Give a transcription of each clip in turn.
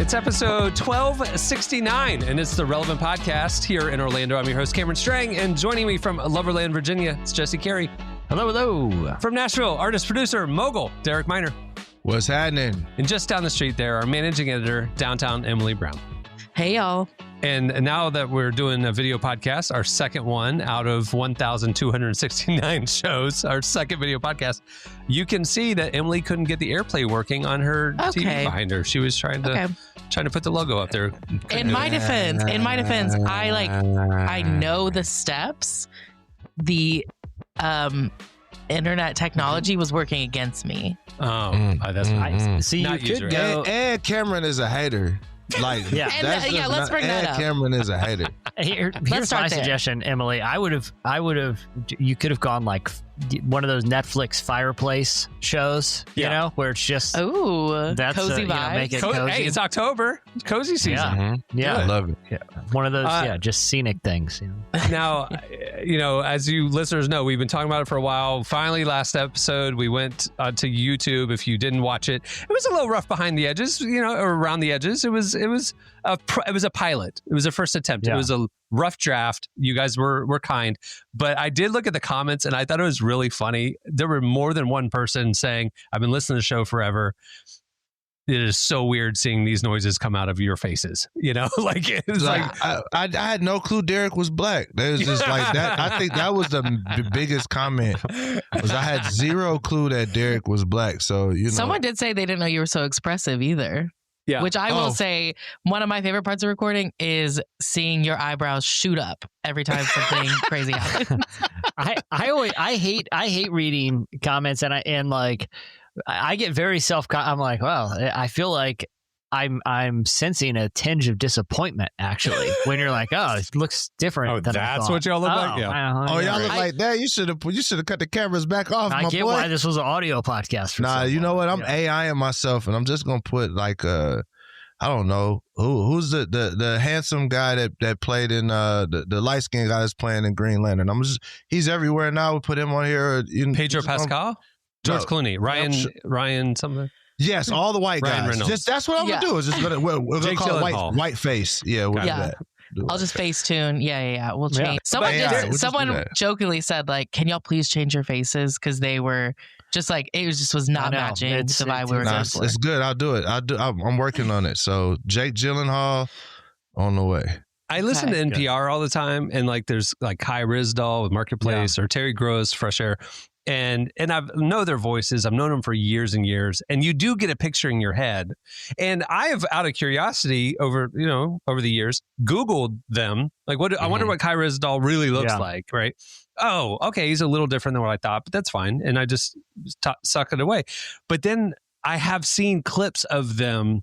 It's episode 1269, and it's the Relevant Podcast here in Orlando. I'm your host, Cameron Strang, and joining me from Loverland, Virginia, it's Jesse Carey. Hello, hello. From Nashville, artist, producer, mogul, Derek Miner. What's happening? And just down the street there, our managing editor, downtown Emily Brown. Hey, y'all. And now that we're doing a video podcast, our second one out of 1,269 shows, our second video podcast, you can see that Emily couldn't get the AirPlay working on her TV behind her. She was trying to put the logo up there. In my defense, I know the steps. The internet technology was working against me. That's nice. See, you could go. And Cameron is a hater. Like, let's bring that up. Cameron is a hater. Here's my suggestion, Emily. You could have gone like one of those Netflix fireplace shows, you know, where it's just that's cozy vibes. Make it cozy. Hey, it's October. It's cozy season. Yeah, yeah. I love it. Yeah. One of those, just scenic things. You know? Now, as you listeners know, we've been talking about it for a while. Finally, last episode, we went to YouTube. If you didn't watch it, it was a little rough behind the edges, or around the edges. It was a pilot. It was a first attempt. Yeah. It was a rough draft. You guys were kind, but I did look at the comments and I thought it was really funny. There were more than one person saying, "I've been listening to the show forever. It is so weird seeing these noises come out of your faces." Like it was like I had no clue Derek was black. That was just like that. I think that was the biggest comment. Was I had zero clue that Derek was black. So someone did say they didn't know you were so expressive either. Yeah. Which I will say, one of my favorite parts of recording is seeing your eyebrows shoot up every time something crazy happens. I hate reading comments and I get very I'm like, well, I feel like I'm sensing a tinge of disappointment actually when you're like, oh, it looks different. Than that's I thought. What y'all look like. Yeah. Y'all look like that. You should have cut the cameras back off. I get why this was an audio podcast. You know what? I'm AIing myself, and I'm just gonna put like I don't know who's the handsome guy that played in the light skinned guy that's playing in Green Lantern. He's everywhere now. We put him on here. Pedro Pascal, George Clooney, Ryan something. Yes, all the white guys. That's what I'm gonna do. Is just we're gonna call it white face. Yeah, we'll do that. I'll just Facetune. Yeah. We'll change. Someone jokingly said, like, "Can y'all please change your faces?" Because they were just like it was not matching the vibe we were going for. It's good. I'll do it. I'm working on it. So Jake Gyllenhaal on the way. I listen to NPR all the time, and like there's like Kai Ryssdal with Marketplace or Terry Gross, Fresh Air. And I know their voices. I've known them for years and years. And you do get a picture in your head. And I have, out of curiosity, over the years, Googled them. Like, I wonder what Kai Ryssdal really looks like, right? Oh, okay, he's a little different than what I thought, but that's fine. And I just suck it away. But then I have seen clips of them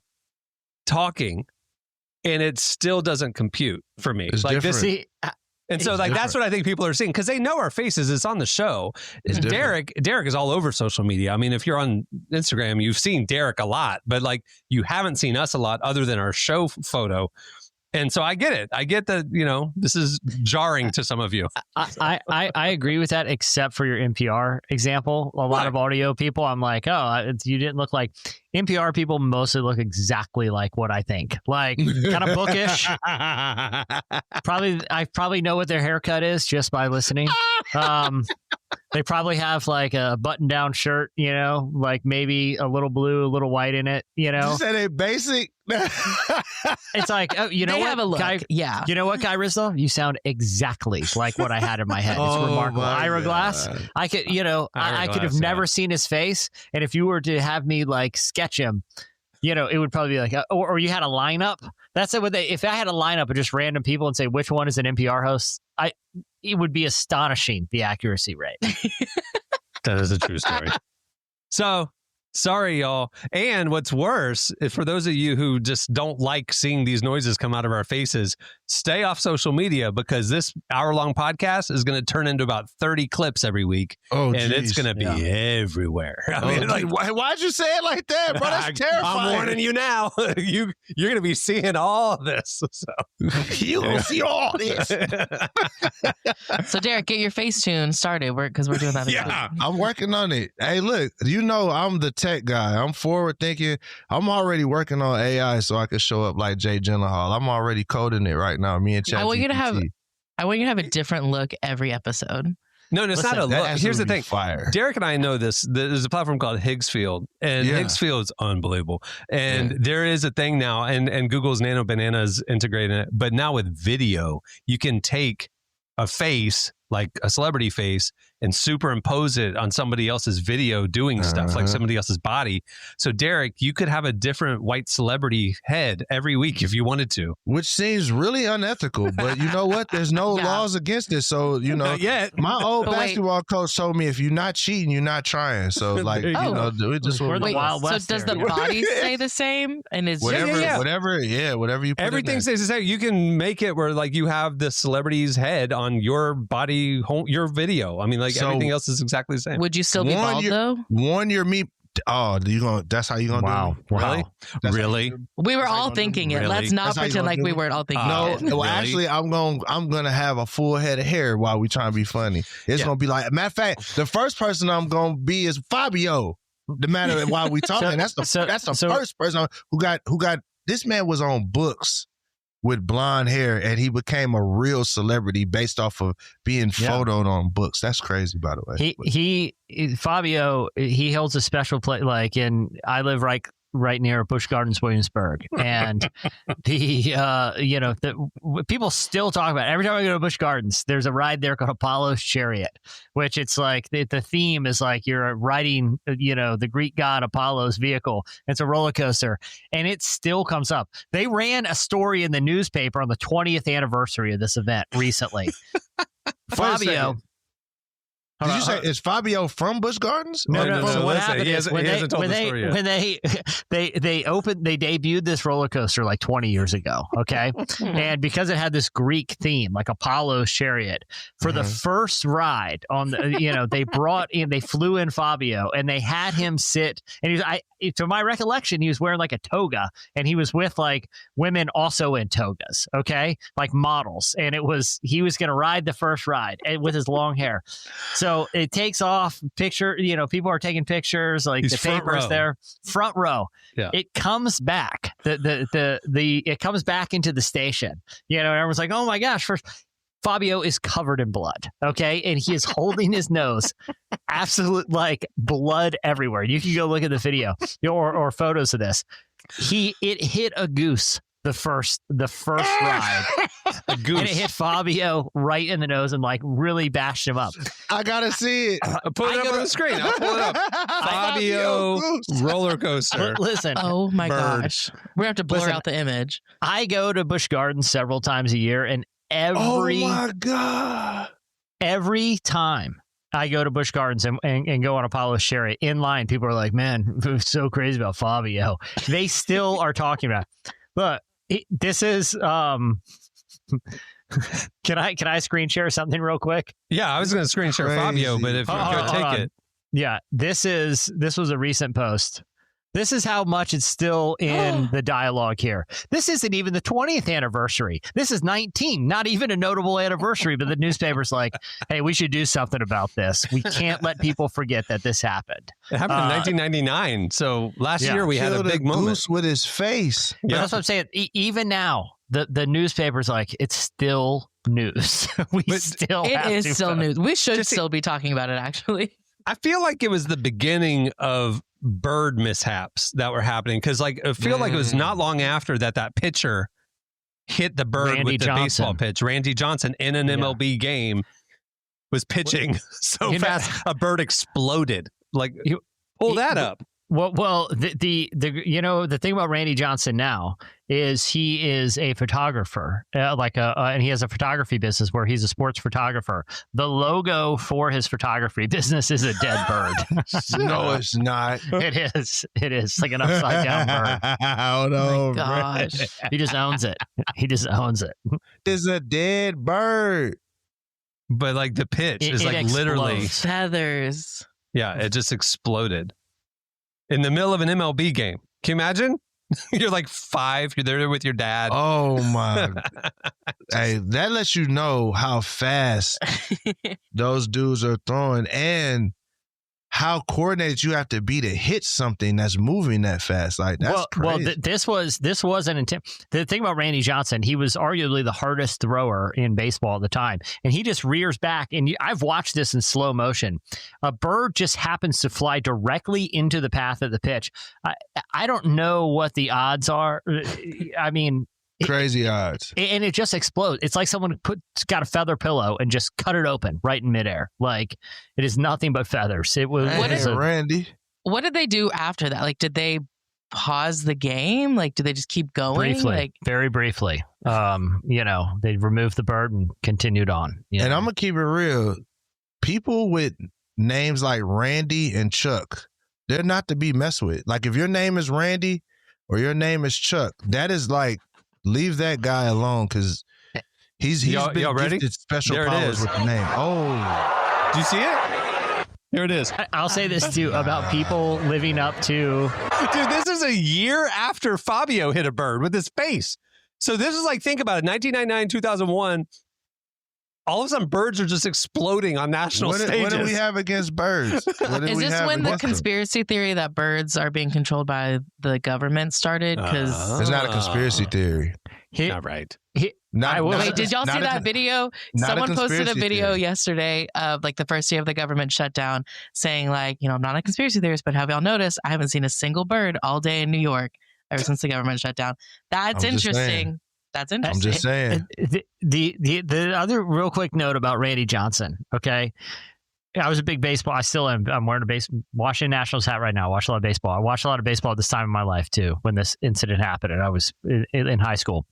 talking, and it still doesn't compute for me. It's like different. And so that's what I think people are seeing because they know our faces. It's on the show. Derek is all over social media. I mean, if you're on Instagram, you've seen Derek a lot, but like you haven't seen us a lot other than our show photo. And so I get it. I get that, this is jarring to some of you. I agree with that, except for your NPR example. A lot of audio people, I'm like, oh, you didn't look like... NPR people mostly look exactly like what I think. Like, kind of bookish. I probably know what their haircut is just by listening. They probably have like a button-down shirt, like maybe a little blue, a little white in it, You said they basic? It's like, oh, you know they what? Have a look. You know what, Kai Ryssdal? You sound exactly like what I had in my head. It's remarkable. Ira Glass. I could, I could have never seen his face. And if you were to have me like sketch him, it would probably be like, or you had a lineup. That's it. If I had a lineup of just random people and say which one is an NPR host, it would be astonishing, the accuracy rate. That is a true story. So sorry, y'all. And what's worse, for those of you who just don't like seeing these noises come out of our faces, stay off social media because this hour-long podcast is going to turn into about 30 clips every week. Oh, and it's going to be everywhere. I mean, why'd you say it like that, bro? That's terrifying. I'm warning you now. You're going to be seeing all this. So. You'll see all this. So, Derek, get your Facetune started because we're doing that. Yeah, I'm working on it. Hey, look, I'm the tech guy. I'm forward thinking. I'm already working on AI so I could show up like Jay Gyllenhaal. I'm already coding it right now. Me and ChatGPT. I want you to have a different look every episode. No, it's not a look. Here's the thing. Fire. Derek and I know this. There's a platform called Higgsfield, and Higgsfield is unbelievable. And there is a thing now, and Google's Nano Banana is integrating it. But now with video, you can take a face, like a celebrity face, and superimpose it on somebody else's video doing stuff, like somebody else's body. So, Derek, you could have a different white celebrity head every week if you wanted to. Which seems really unethical, but you know what? There's no laws against it. So, you know, my old basketball coach told me if you're not cheating, you're not trying. So, like, you know, it just we're the Wild West. So, does the body stay the same? And is whatever you put everything stays the same. You can make it where, like, you have the celebrity's head on your body, your video. I mean, like, everything else is exactly the same. Would you still be bald though? That's how you gonna do it? Really? We were all thinking it. Let's not pretend like we weren't all thinking it. No, actually, I'm gonna have a full head of hair while we trying to be funny. It's gonna be like, matter of fact, the first person I'm gonna be is Fabio. The matter of why we talking. That's the first person who got this man was on books with blonde hair, and he became a real celebrity based off of being photoed on books. That's crazy, by the way. Fabio, he holds a special place. Like I live right near Busch Gardens, Williamsburg, and the people still talk about it. Every time I go to Busch Gardens, there's a ride there called Apollo's Chariot, which it's like the theme is like you're riding, the Greek god Apollo's vehicle. It's a roller coaster, and it still comes up. They ran a story in the newspaper on the 20th anniversary of this event recently. Fabio. Did you say is Fabio from Busch Gardens? No. What happened is when they debuted this roller coaster like 20 years ago, okay? And because it had this Greek theme, like Apollo's Chariot, for the first ride on the, they flew in Fabio and they had him sit, and to my recollection, he was wearing like a toga, and he was with like women also in togas, okay? Like models. And he was going to ride the first ride with his long hair. So it takes off picture, people are taking pictures, like the paper's there, front row. Yeah. It comes back. It comes back into the station. And everyone's like, oh my gosh, first Fabio is covered in blood, okay? And he is holding his nose, absolute like blood everywhere. You can go look at the video or photos of this. It hit a goose the first ride. A goose. And it hit Fabio right in the nose and like really bashed him up. I gotta see it. Put it up on the screen. I'll pull it up. Fabio roller coaster. Listen. Oh my gosh. We're gonna have to blur out the image. I go to Busch Gardens several times a year, and oh my God. Every time I go to Busch Gardens and go on Apollo's Chariot in line, people are like, man, it was so crazy about Fabio. They still are talking about it. But this is can I screen share something real quick? Yeah, I was going to screen share Fabio, but if you could take it. Yeah, this was a recent post. This is how much it's still in the dialogue here. This isn't even the 20th anniversary. This is 19, not even a notable anniversary, but the newspaper's like, hey, we should do something about this. We can't let people forget that this happened. It happened in 1999. So last year we had a big moment. Goose with his face. Yeah. That's what I'm saying. Even now, the newspaper's like, it's still news. It is still news. We should still be talking about it, actually. I feel like it was the beginning of bird mishaps that were happening, because like I feel like it was not long after that pitcher hit the bird with the baseball pitch. Randy Johnson in an MLB game was pitching so fast a bird exploded. Like, pull that up. Well, the thing about Randy Johnson now is he is a photographer, and he has a photography business where he's a sports photographer. The logo for his photography business is a dead bird. No, it's not. It is like an upside down bird. Oh no, gosh! He just owns it. It's a dead bird. But like the pitch is like literally feathers. Yeah, it just exploded in the middle of an MLB game. Can you imagine? You're like 5. You're there with your dad. Oh my! Hey, that lets you know how fast those dudes are throwing and how coordinated you have to be to hit something that's moving that fast. Like that's crazy. Well, this was an intent. The thing about Randy Johnson, he was arguably the hardest thrower in baseball at the time, and he just rears back. And I've watched this in slow motion. A bird just happens to fly directly into the path of the pitch. I don't know what the odds are. I mean, crazy odds, and it just explodes. It's like someone got a feather pillow and just cut it open right in midair. Like it is nothing but feathers. It was Randy. What did they do after that? Like, did they pause the game? Like, did they just keep going? Briefly, very briefly. They removed the bird and continued on. And I'm gonna keep it real. People with names like Randy and Chuck, they're not to be messed with. Like, if your name is Randy or your name is Chuck, that is like, leave that guy alone, because he's been gifted special powers with the name. Oh, do you see it? Here it is. I'll say this too about people living up to. Dude, this is a year after Fabio hit a bird with his face. So this is like, think about it, 1999, 2001. All of a sudden, birds are just exploding on national stages. What do we have against birds? Is this when the conspiracy theory that birds are being controlled by the government started? Because it's not a conspiracy theory. Not right. Wait, did y'all see that video? Someone posted a video yesterday of like the first day of the government shutdown saying like, I'm not a conspiracy theorist, but have y'all noticed I haven't seen a single bird all day in New York ever since the government shut down. That's interesting. That's interesting. I'm just saying. The other real quick note about Randy Johnson, okay? I was a big baseball. I still am. I'm wearing a Washington Nationals hat right now. I watch a lot of baseball. I watched a lot of baseball at this time in my life, too, when this incident happened, and I was in high school.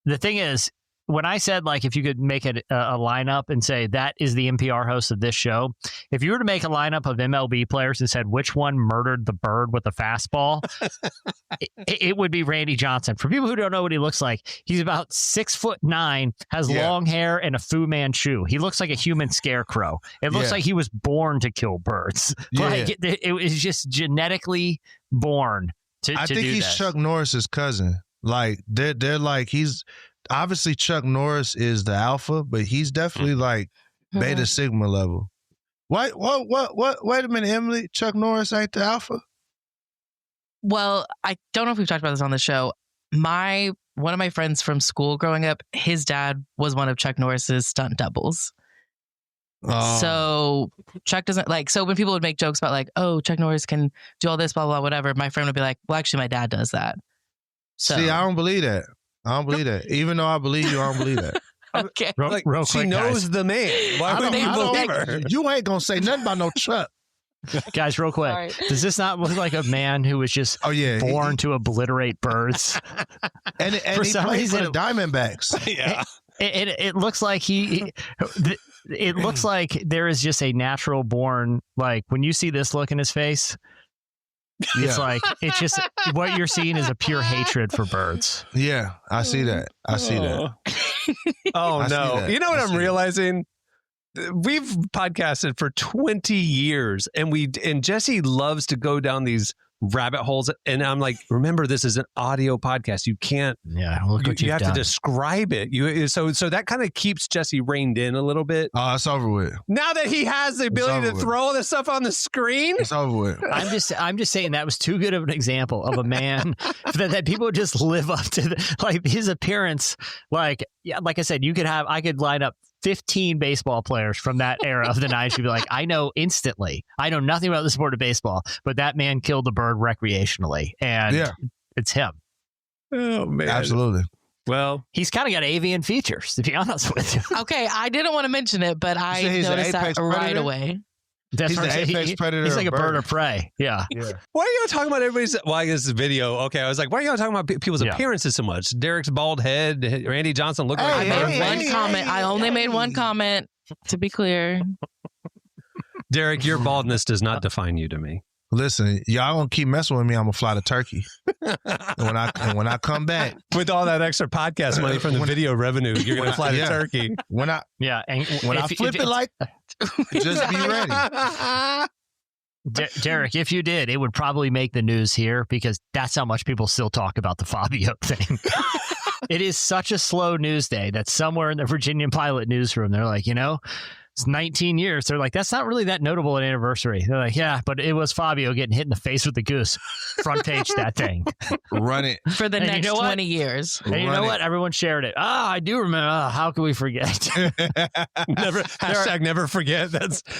The thing is, when I said, like, if you could make a lineup and say that is the NPR host of this show, if you were to make a lineup of MLB players and said which one murdered the bird with a fastball, it would be Randy Johnson. For people who don't know what he looks like, he's about 6'9", has long hair and a Fu Manchu. He looks like a human scarecrow. It looks like he was born to kill birds. Like it was just genetically born to do this. I think he's Chuck Norris's cousin. Like they're like, he's obviously Chuck Norris is the alpha, but he's definitely like beta sigma level. What? Wait a minute, Emily. Chuck Norris ain't the alpha? Well, I don't know if we've talked about this on the show. One of my friends from school growing up, his dad was one of Chuck Norris's stunt doubles. Oh. So Chuck doesn't like, so when people would make jokes about like, oh, Chuck Norris can do all this, blah, blah, whatever, my friend would be like, well, actually, my dad does that. So. See, I don't believe that. Even though I believe you, I don't believe that. Okay. Real she knows the man. Why would you believe her? You ain't going to say nothing about no Chuck. Guys, real quick. Sorry. Does this not look like a man who was just born to obliterate birds? and for some reason, for the Diamondbacks. Yeah. It looks like it looks like there is just a natural born, like when you see this look in his face, it's like, it's just, what you're seeing is a pure hatred for birds. Yeah, I see that. Oh, no. You know what I'm realizing? We've podcasted for 20 years and Jesse loves to go down these rabbit holes. And I'm like, remember, this is an audio podcast. You can't, you have to describe it. So that kind of keeps Jesse reined in a little bit. Oh, it's over with. Now that he has the ability to throw all this stuff on the screen. It's over with. I'm just saying that was too good of an example of a man that people just live up to like his appearance. Like I said, I could line up 15 baseball players from that era of the 90s. You'd be like, I know instantly. I know nothing about the sport of baseball, but that man killed the bird recreationally, and it's him. Oh, man. Absolutely. Well, he's kind of got avian features, to be honest with you. Okay, I didn't want to mention it, but I noticed that right away. He's the apex predator. He's like a bird of prey. Yeah. Why are you talking about everybody's? Well, I guess this video. Okay, I was like, why are you talking about people's appearances so much? Derek's bald head, Randy Johnson looked like. I made one comment. I only made one comment. To be clear, Derek, your baldness does not define you to me. Listen, y'all gonna keep messing with me, I'm gonna fly to Turkey. and when I come back with all that extra podcast money from the video revenue, you're gonna fly to Turkey. When I flip it like, just be ready. Derek, if you did, it would probably make the news here because that's how much people still talk about the Fabio thing. It is such a slow news day that somewhere in the Virginia Pilot newsroom, they're like, It's 19 years. They're like, that's not really that notable an anniversary. They're like, yeah, but it was Fabio getting hit in the face with the goose. Front page that thing. Run it. For the And next you know 20 years. And you know what? Everyone shared it. I do remember. How can we forget? Never forget.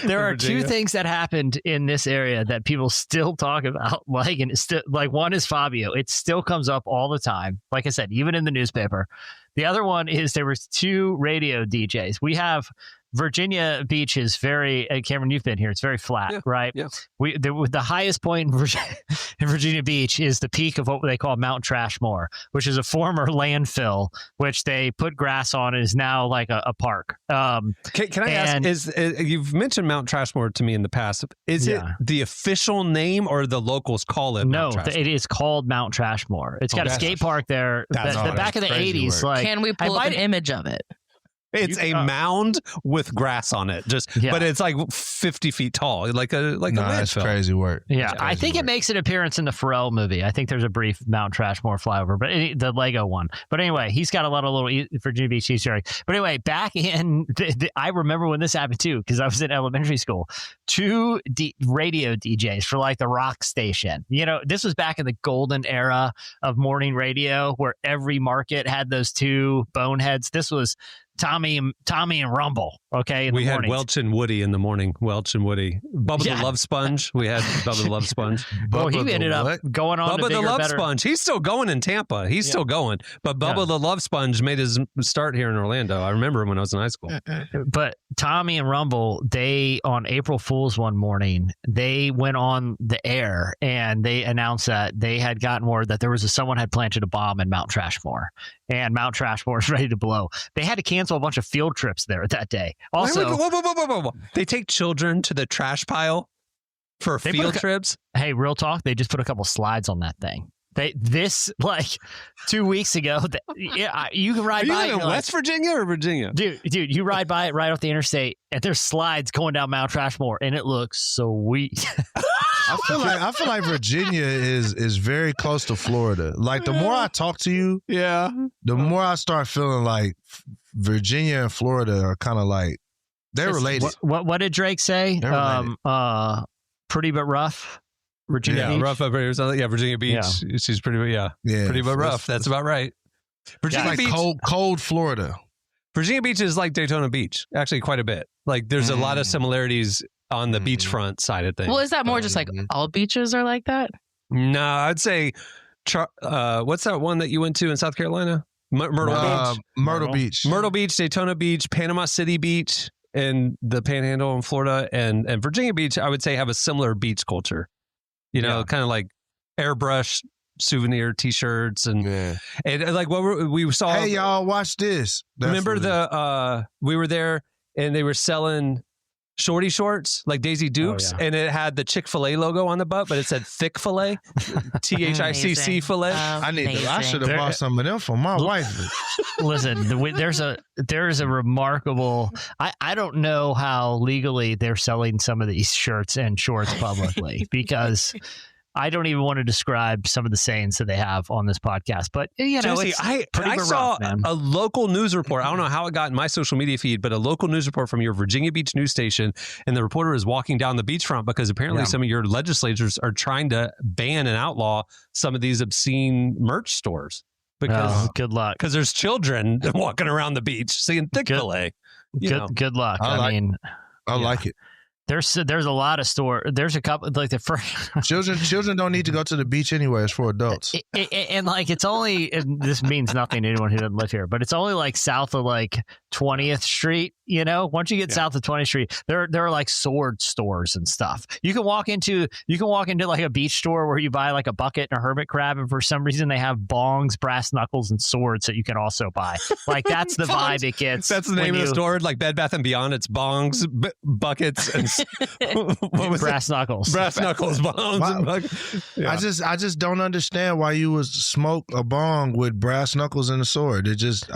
There are two things that happened in this area that people still talk about. And it's still one is Fabio. It still comes up all the time. Like I said, even in the newspaper. The other one is there was 2 radio DJs. We have Virginia Beach is very, Cameron, you've been here. It's very flat, right? Yeah. The highest point in Virginia Beach is the peak of what they call Mount Trashmore, which is a former landfill, which they put grass on and is now like a park. Can I ask, you've mentioned Mount Trashmore to me in the past. Is it the official name or the locals call it Mount Trashmore? It is called Mount Trashmore. It's got a skate park there. The back of the 80s. Like, can we pull up an image of it? It's a mound with grass on it, but it's like 50 feet tall, like a landfill. That's crazy work. Yeah, I think it makes an appearance in the Pharrell movie. I think there's a brief Mount Trashmore flyover, but the Lego one. But anyway, he's got a lot of little Virginia Beach Easter eggs. But anyway, back in, I remember when this happened too, because I was in elementary school. 2 radio DJs for like the rock station. You know, this was back in the golden era of morning radio, where every market had those 2 boneheads. This was Tommy and Rumble. Okay, we had Welch and Woody in the morning. Welch and Woody. Bubba the Love Sponge. We had Bubba the Love Sponge. Well, he ended up going on. Bubba the Love Sponge. He's still going in Tampa. He's still going. But Bubba the Love Sponge made his start here in Orlando. I remember him when I was in high school. But Tommy and Rumble, they on April Fool's one morning, they went on the air and they announced that they had gotten word that someone had planted a bomb in Mount Trashmore, and Mount Trashmore is ready to blow. They had to cancel a bunch of field trips there that day. Also, whoa. They take children to the trash pile for field trips. Hey, real talk. They just put a couple slides on that thing. This like 2 weeks ago. You can ride by. Are you in West Virginia or Virginia, dude? You ride by it right off the interstate, and there's slides going down Mount Trashmore, and it looks sweet. I feel like Virginia is very close to Florida. Like the more I talk to you, the more I start feeling like Virginia and Florida are kind of like they're related. What did Drake say? Pretty but rough. Virginia Beach. Rough up here. Yeah, Virginia Beach. Yeah. She's pretty pretty but rough. That's about right. Virginia Beach, cold Florida. Virginia Beach is like Daytona Beach, actually quite a bit. Like there's a lot of similarities on the beachfront side of things. Well, is that more just like all beaches are like that? No, I'd say, what's that one that you went to in South Carolina? Myrtle Beach. Myrtle Beach, Daytona Beach, Panama City Beach, and the Panhandle in Florida, and Virginia Beach, I would say have a similar beach culture. You know, kind of like airbrush souvenir T-shirts and like what we saw. Hey, y'all, watch this. Remember we were there and they were selling shorty shorts like Daisy Dukes, and it had the Chick-fil-A logo on the butt, but it said thick fillet, THICC fillet. I should have bought some of them for my wife. Listen, there's a remarkable. I don't know how legally they're selling some of these shirts and shorts publicly because I don't even want to describe some of the sayings that they have on this podcast. But, you know, Jesse, I saw a local news report. I don't know how it got in my social media feed, but a local news report from your Virginia Beach news station. And the reporter is walking down the beachfront because apparently some of your legislators are trying to ban and outlaw some of these obscene merch stores. Because good luck. Because there's children walking around the beach seeing thick fillet. Good luck. I like it. There's a lot of there's a couple like the first children don't need to go to the beach anyway. It's for adults. And like it's only, and this means nothing to anyone who doesn't live here, but it's only like south of like 20th Street. You know, once you get south of 20th Street, there are like sword stores and stuff. You can walk into like a beach store where you buy like a bucket and a hermit crab, and for some reason they have bongs, brass knuckles, and swords that you can also buy. Like that's the vibe it gets. That's the name of the store, like Bed Bath and Beyond. It's bongs, buckets, and what was brass knuckles. Brass knuckles, bongs. I just don't understand why you would smoke a bong with brass knuckles and a sword. It just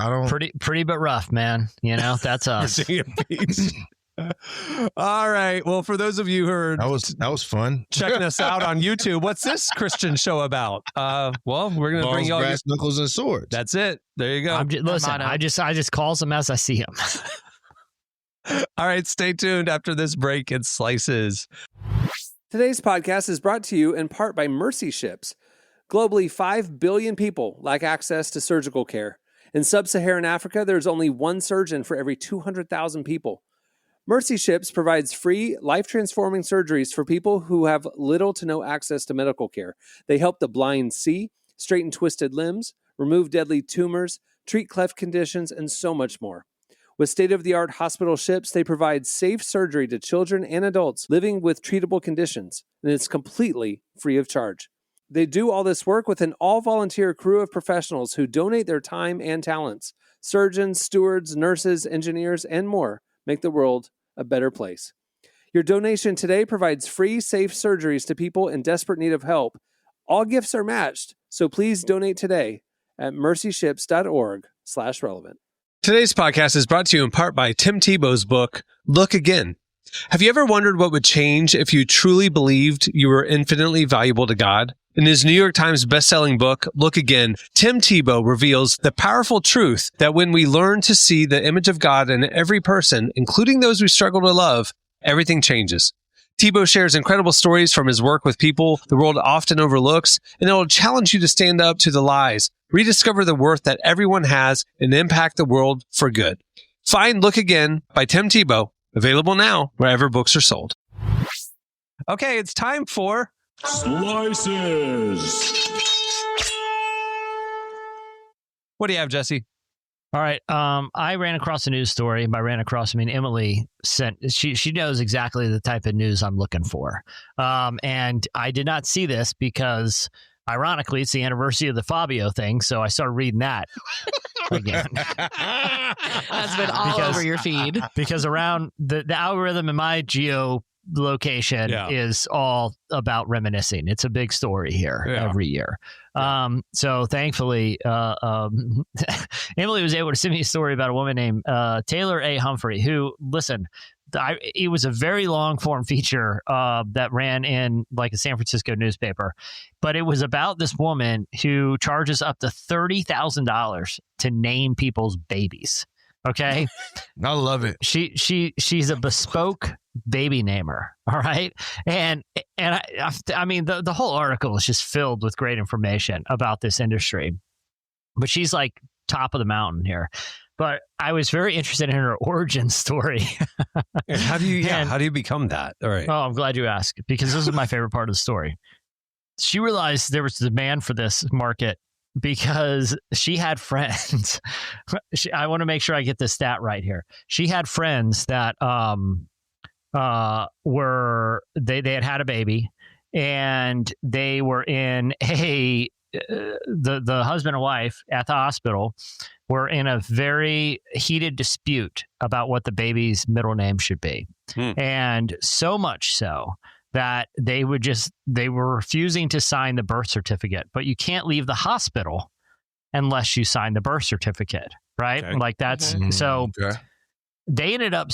pretty but rough, man. You know, that's us. Beach. All right. Well, for those of you who are that was fun checking us out on YouTube, what's this Christian show about? Well, we're gonna bring y'all brass knuckles and swords. That's it. There you go. Listen, I just calls them as I see them. All right, stay tuned after this break. It slices. Today's podcast is brought to you in part by Mercy Ships. Globally, 5 billion people lack access to surgical care. In sub-Saharan Africa, there's only one surgeon for every 200,000 people. Mercy Ships provides free, life-transforming surgeries for people who have little to no access to medical care. They help the blind see, straighten twisted limbs, remove deadly tumors, treat cleft conditions, and so much more. With state-of-the-art hospital ships, they provide safe surgery to children and adults living with treatable conditions, and it's completely free of charge. They do all this work with an all-volunteer crew of professionals who donate their time and talents. Surgeons, stewards, nurses, engineers, and more make the world a better place. Your donation today provides free, safe surgeries to people in desperate need of help. All gifts are matched, so please donate today at mercyships.org/relevant. Today's podcast is brought to you in part by Tim Tebow's book, Look Again. Have you ever wondered what would change if you truly believed you were infinitely valuable to God? In his New York Times bestselling book, Look Again, Tim Tebow reveals the powerful truth that when we learn to see the image of God in every person, including those we struggle to love, everything changes. Tebow shares incredible stories from his work with people the world often overlooks, and it will challenge you to stand up to the lies, rediscover the worth that everyone has, and impact the world for good. Find Look Again by Tim Tebow, available now wherever books are sold. Okay, it's time for Slices. What do you have, Jesse? All right. I ran across a news story. By ran across, I mean Emily sent. She knows exactly the type of news I'm looking for. And I did not see this because, ironically, it's the anniversary of the Fabio thing. So I started reading that again. That's been all over your feed. Because around the algorithm in my geolocation is all about reminiscing. It's a big story here every year. So thankfully, Emily was able to send me a story about a woman named Taylor A. Humphrey, who, listen, it was a very long form feature that ran in like a San Francisco newspaper, but it was about this woman who charges up to $30,000 to name people's babies. Okay. I love it. She's a bespoke baby namer. All right. And I mean, the whole article is just filled with great information about this industry, but she's like top of the mountain here. But I was very interested in her origin story. And how do you become that? All right. Oh, I'm glad you asked, because this is my favorite part of the story. She realized there was demand for this market because she had friends. I want to make sure I get this stat right here. She had friends that they had a baby, and they were in the husband and wife at the hospital were in a very heated dispute about what the baby's middle name should be. And so much so that they were refusing to sign the birth certificate. But you can't leave the hospital unless you sign the birth certificate, right? Okay. Like that's so they ended up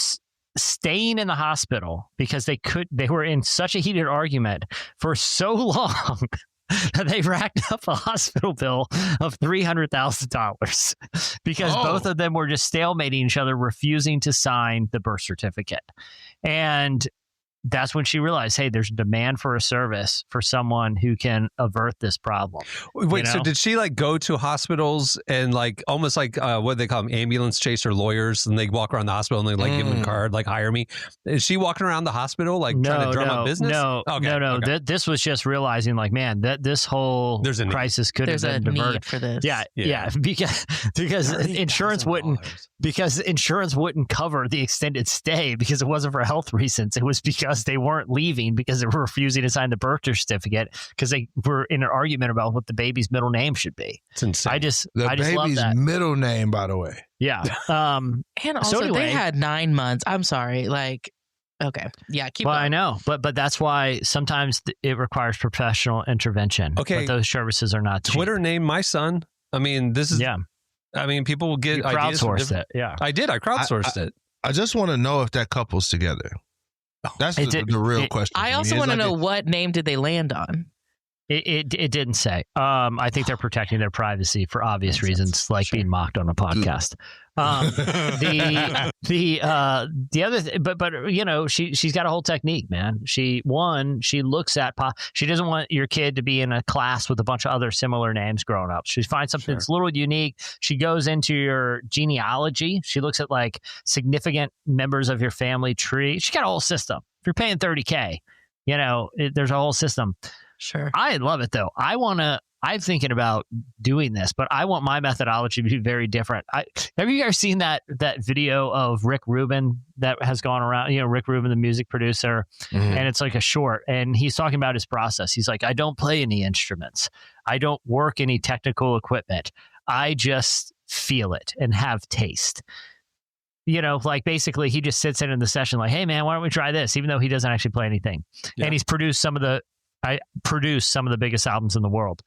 staying in the hospital because they were in such a heated argument for so long that they racked up a hospital bill of $300,000 because both of them were just stalemating each other, refusing to sign the birth certificate. And that's when she realized, hey, there's demand for a service for someone who can avert this problem. Wait, so did she like go to hospitals and like almost like what do they call them, ambulance chaser lawyers, and they walk around the hospital and they like give them a card, like hire me? Is she walking around the hospital like trying to drum up business? No. This was just realizing like, man, that this whole crisis could have been diverted. Need for this. Yeah, because insurance wouldn't cover the extended stay because it wasn't for health reasons. It was because they weren't leaving because they were refusing to sign the birth certificate because they were in an argument about what the baby's middle name should be. It's insane. I just love that. The baby's middle name, by the way. Yeah. And also they had 9 months. I'm sorry. Like, okay. Yeah. Keep going. I know, but that's why sometimes it requires professional intervention. Okay. But those services are not cheap. Twitter named my son. I mean, this is, I mean, people will get ideas. Crowdsourced it. Yeah. I did. I crowdsourced it. I just want to know if that couple's together. That's the real question. I also want to know what name did they land on? It didn't say. I think they're protecting their privacy for obvious reasons, like being mocked on a podcast. The other, but you know, she's got a whole technique, man. She looks at she doesn't want your kid to be in a class with a bunch of other similar names growing up. She finds something that's a little unique. She goes into your genealogy. She looks at like significant members of your family tree. She got a whole system. If you're paying $30K, you know, there's a whole system. Sure. I love it though. I'm thinking about doing this, but I want my methodology to be very different. Have you guys seen that video of Rick Rubin that has gone around? You know, Rick Rubin, the music producer, and it's like a short, and he's talking about his process. He's like, I don't play any instruments. I don't work any technical equipment. I just feel it and have taste. You know, like basically he just sits in the session like, hey man, why don't we try this? Even though he doesn't actually play anything. Yeah. And he's produced some of the biggest albums in the world.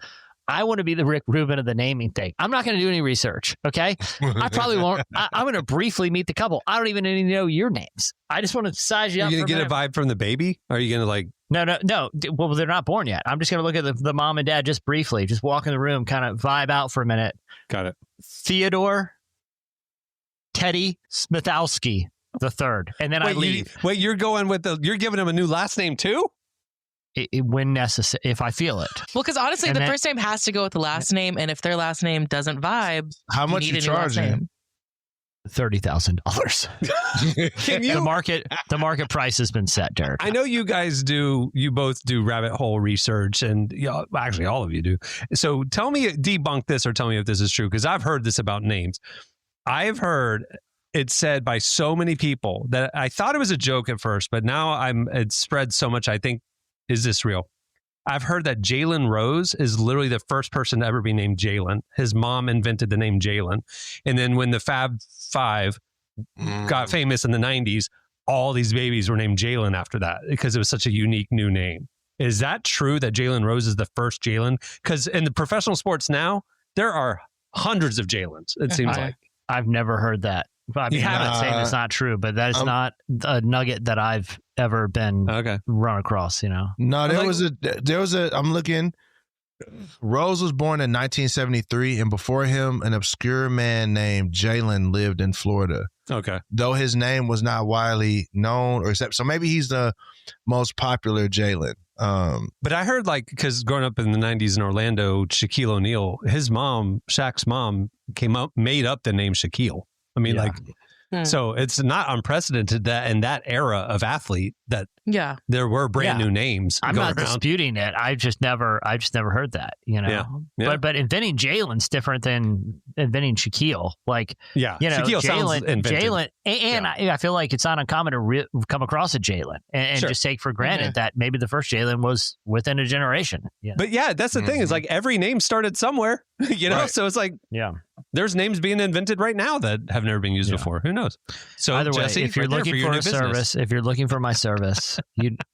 I want to be the Rick Rubin of the naming thing. I'm not going to do any research. Okay. I probably won't. I'm going to briefly meet the couple. I don't even need to know your names. I just want to size you up. Are you going to get a vibe from the baby? Or are you going to like? No. Well, they're not born yet. I'm just going to look at the mom and dad just briefly, just walk in the room, kind of vibe out for a minute. Got it. Theodore Teddy Smithowski the third, and then I leave. You're going with you're giving him a new last name too? When necessary, if I feel it. Well, because honestly, the first name has to go with the last name, and if their last name doesn't vibe, how much you charging? $30,000. Can you? The market price has been set, Derek. I know you guys do. You both do rabbit hole research, and actually, all of you do. So tell me, debunk this, or tell me if this is true, because I've heard this about names. I've heard it said by so many people that I thought it was a joke at first, but now it's spread so much. I think, is this real? I've heard that Jalen Rose is literally the first person to ever be named Jalen. His mom invented the name Jalen. And then when the Fab Five got famous in the 90s, all these babies were named Jalen after that because it was such a unique new name. Is that true that Jalen Rose is the first Jalen? Because in the professional sports now, there are hundreds of Jalens, it seems like. I've never heard that. I mean, I'm not saying it's not true, but that is not a nugget that I've ever been run across, you know? No, there was a, I'm looking, Rose was born in 1973, and before him, an obscure man named Jalen lived in Florida. Okay. Though his name was not widely known or accepted. So maybe he's the most popular Jalen. But I heard, like, because growing up in the 90s in Orlando, Shaquille O'Neal, his mom, Shaq's mom, made up the name Shaquille. I mean, so it's not unprecedented that in that era of athlete that there were brand new names. I'm not disputing it. I just never heard that, you know. Yeah. But inventing Jalen's different than inventing Shaquille. Like, you know, Jalen, and I feel like it's not uncommon to come across a Jalen and just take for granted that maybe the first Jalen was within a generation. You know? But that's the thing is, like, every name started somewhere, you know. Right. So it's like, there's names being invented right now that have never been used before. Who knows? So either way, Jesse, if you're looking for a service, if you're looking for my service,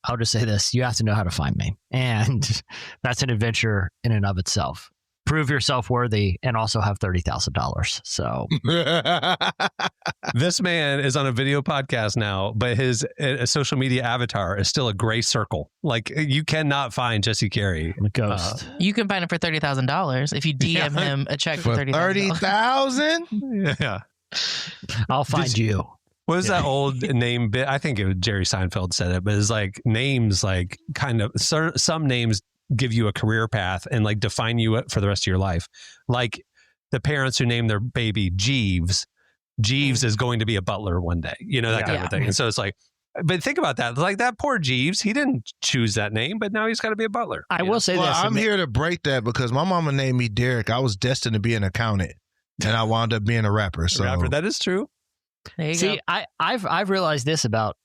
I'll just say this: you have to know how to find me, and that's an adventure in and of itself. Prove yourself worthy, and also have $30,000. So this man is on a video podcast now, but his social media avatar is still a gray circle. Like, you cannot find Jesse Carey. A ghost. You can find him for $30,000 if you DM him a check for $30,000. Yeah, I'll find you. What was that old name bit? I think Jerry Seinfeld said it, but it's like names, like kind of some names give you a career path and like define you for the rest of your life. Like the parents who name their baby Jeeves is going to be a butler one day, you know, that kind of a thing. And so it's like, but think about that. Like that poor Jeeves, he didn't choose that name, but now he's got to be a butler. I will say this. I'm here to break that because my mama named me Derek. I was destined to be an accountant and I wound up being a rapper. So that is true. There you go. I've realized this about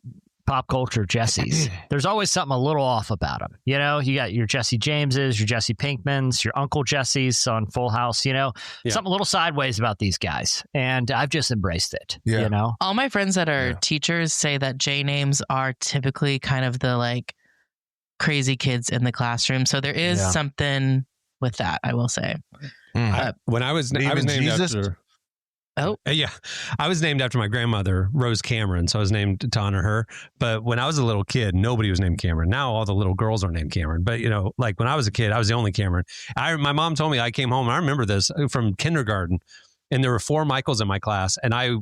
pop culture Jessies. There's always something a little off about them. You know, you got your Jesse Jameses, your Jesse Pinkmans, your Uncle Jesse's on Full House, you know, something a little sideways about these guys. And I've just embraced it, you know. All my friends that are teachers say that J names are typically kind of the like crazy kids in the classroom. So there is something with that, I will say. When I was named Jesus? after... Oh, Yeah. I was named after my grandmother, Rose Cameron. So I was named to honor her. But when I was a little kid, nobody was named Cameron. Now all the little girls are named Cameron. But, you know, like when I was a kid, I was the only Cameron. My mom told me I came home. And I remember this from kindergarten. And there were 4 Michaels in my class. And I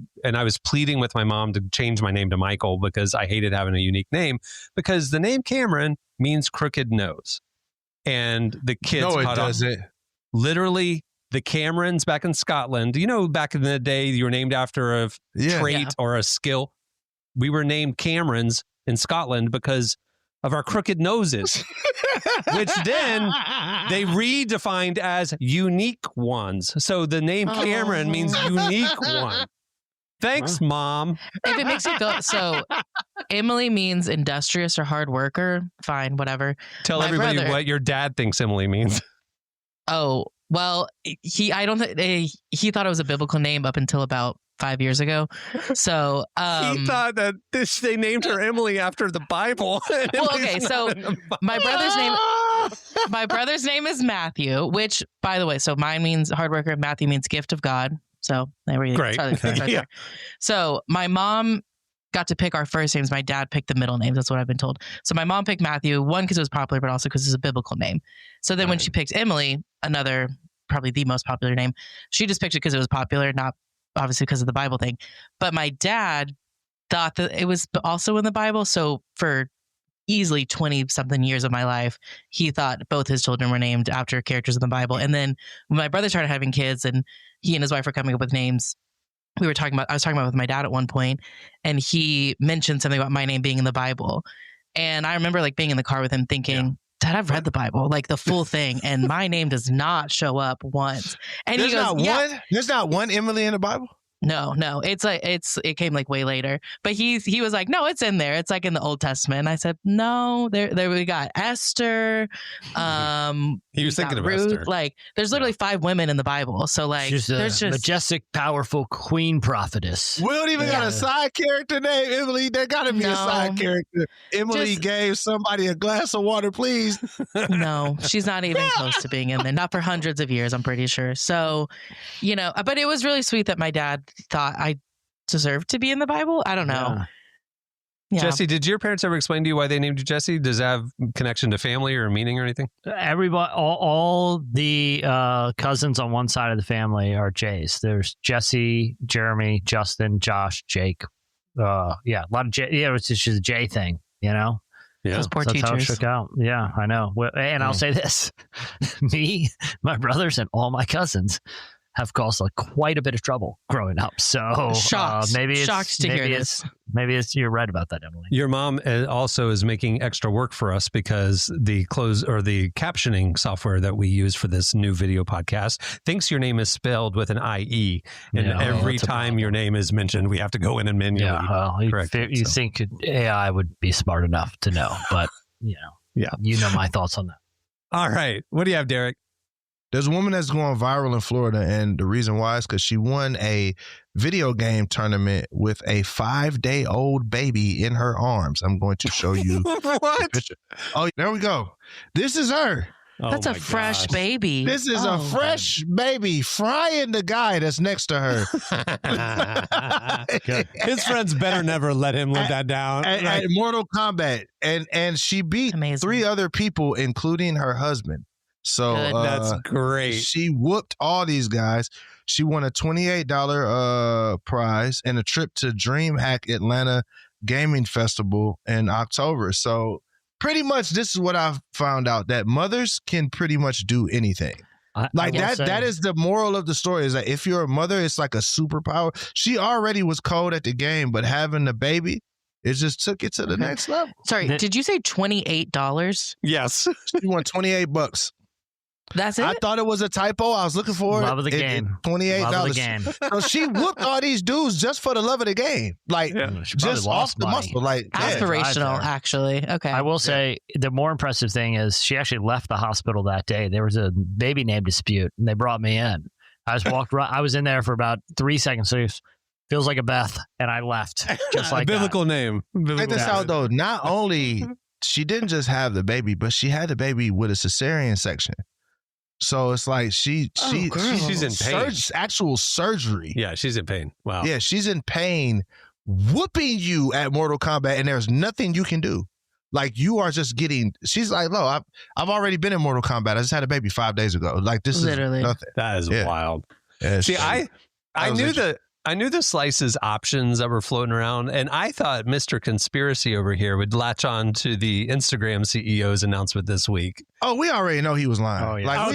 was pleading with my mom to change my name to Michael because I hated having a unique name, because the name Cameron means crooked nose. And the kids No, it doesn't. Literally, the Camerons back in Scotland, you know, back in the day, you were named after a trait or a skill. We were named Camerons in Scotland because of our crooked noses, which then they redefined as unique ones. So the name Cameron means unique one. Thanks, Mom. If it makes it go, so Emily means industrious or hard worker. Fine, whatever. Tell everybody what your dad thinks Emily means. Oh, well, he thought it was a biblical name up until about 5 years ago. So he thought that they named her Emily after the Bible. Well, okay, so my brother's name is Matthew, which, by the way, so mine means hard worker, Matthew means gift of God. So there we go. Great. Yeah. So my mom got to pick our first names. My dad picked the middle names. That's what I've been told. So my mom picked Matthew, one, because it was popular, but also because it's a biblical name. So then when she picked Emily, another, probably the most popular name, she just picked it because it was popular, not obviously because of the Bible thing. But my dad thought that it was also in the Bible. So for easily 20 something years of my life, he thought both his children were named after characters in the Bible. And then when my brother started having kids and he and his wife were coming up with names, I was talking about with my dad at one point, and he mentioned something about my name being in the Bible. And I remember like being in the car with him thinking, Dad, I've read the Bible, like the full thing, and my name does not show up once. And There's he goes, there's not one Emily in the Bible? No, it came like way later. But he was like, no, it's in there. It's like in the Old Testament. And I said, no, there we got Esther. He was thinking of Ruth. Esther. Like there's literally 5 women in the Bible. So like there's just majestic, powerful queen prophetess. We don't even got a side character named Emily. There got to be a side character. Emily gave somebody a glass of water, please. No, she's not even close to being in there. Not for hundreds of years, I'm pretty sure. So, you know, but it was really sweet that my dad thought I deserved to be in the Bible. I don't know. Yeah. Jesse, did your parents ever explain to you why they named you Jesse? Does that have connection to family or meaning or anything? Everybody, all the cousins on one side of the family are J's. There's Jesse, Jeremy, Justin, Josh, Jake. A lot of J. Yeah, it's just a J thing, you know? Yeah. Those poor That's teachers. how it shook out. Yeah, I know. And I'll say this. Me, my brothers, and all my cousins have caused quite a bit of trouble growing up. So shocked to hear this. Maybe you're right about that, Emily. Your mom also is making extra work for us because the captioning software that we use for this new video podcast thinks your name is spelled with an IE. And every time your name is mentioned, we have to go in and manually correct it. You think AI would be smart enough to know, but you know my thoughts on that. All right. What do you have, Derek? There's a woman that's going viral in Florida, and the reason why is because she won a video game tournament with a 5-day-old baby in her arms. I'm going to show you what? Picture. Oh, there we go. This is her. That's a fresh baby. This is a fresh baby frying the guy that's next to her. His friends better never let him live that down. At Mortal Kombat. And she beat 3 other people, including her husband. So that's great. She whooped all these guys. She won a $28 prize and a trip to DreamHack Atlanta Gaming Festival in October. So pretty much this is what I've found out, that mothers can pretty much do anything. That is the moral of the story, is that if you're a mother, it's like a superpower. She already was cold at the game, but having the baby, it just took it to the next level. Sorry, did you say $28? Yes. She won $28. That's it? I thought it was a typo. I was looking for love of the game. $28. Love of the game. So she whooped all these dudes just for the love of the game. Just off the muscle. Aspirational, actually. Okay. I will say the more impressive thing is she actually left the hospital that day. There was a baby name dispute, and they brought me in. I just walked right. I was in there for about 3 seconds. So it feels like a Beth, and I left just like biblical name. Check this out, though. Not only she didn't just have the baby, but she had the baby with a cesarean section. So it's like she's in pain. Actual surgery. Yeah, she's in pain. Wow. Yeah, she's in pain, whooping you at Mortal Kombat, and there's nothing you can do. Like, you are just getting. She's like, "No, I've already been in Mortal Kombat. I just had a baby 5 days ago. Like, this Literally. is nothing." That is wild. Yeah, See, I knew the slices options that were floating around, and I thought Mr. Conspiracy over here would latch on to the Instagram CEO's announcement this week. Oh, we already know he was lying. Oh, yeah.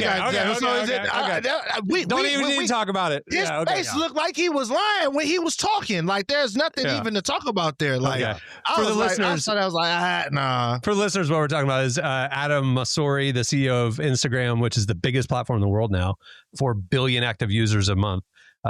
We Don't even need to talk about it. His face looked like he was lying when he was talking. Like, there's nothing even to talk about there. Like, for the listeners, I was like, nah. For the listeners, what we're talking about is Adam Mosseri, the CEO of Instagram, which is the biggest platform in the world now, 4 billion active users a month,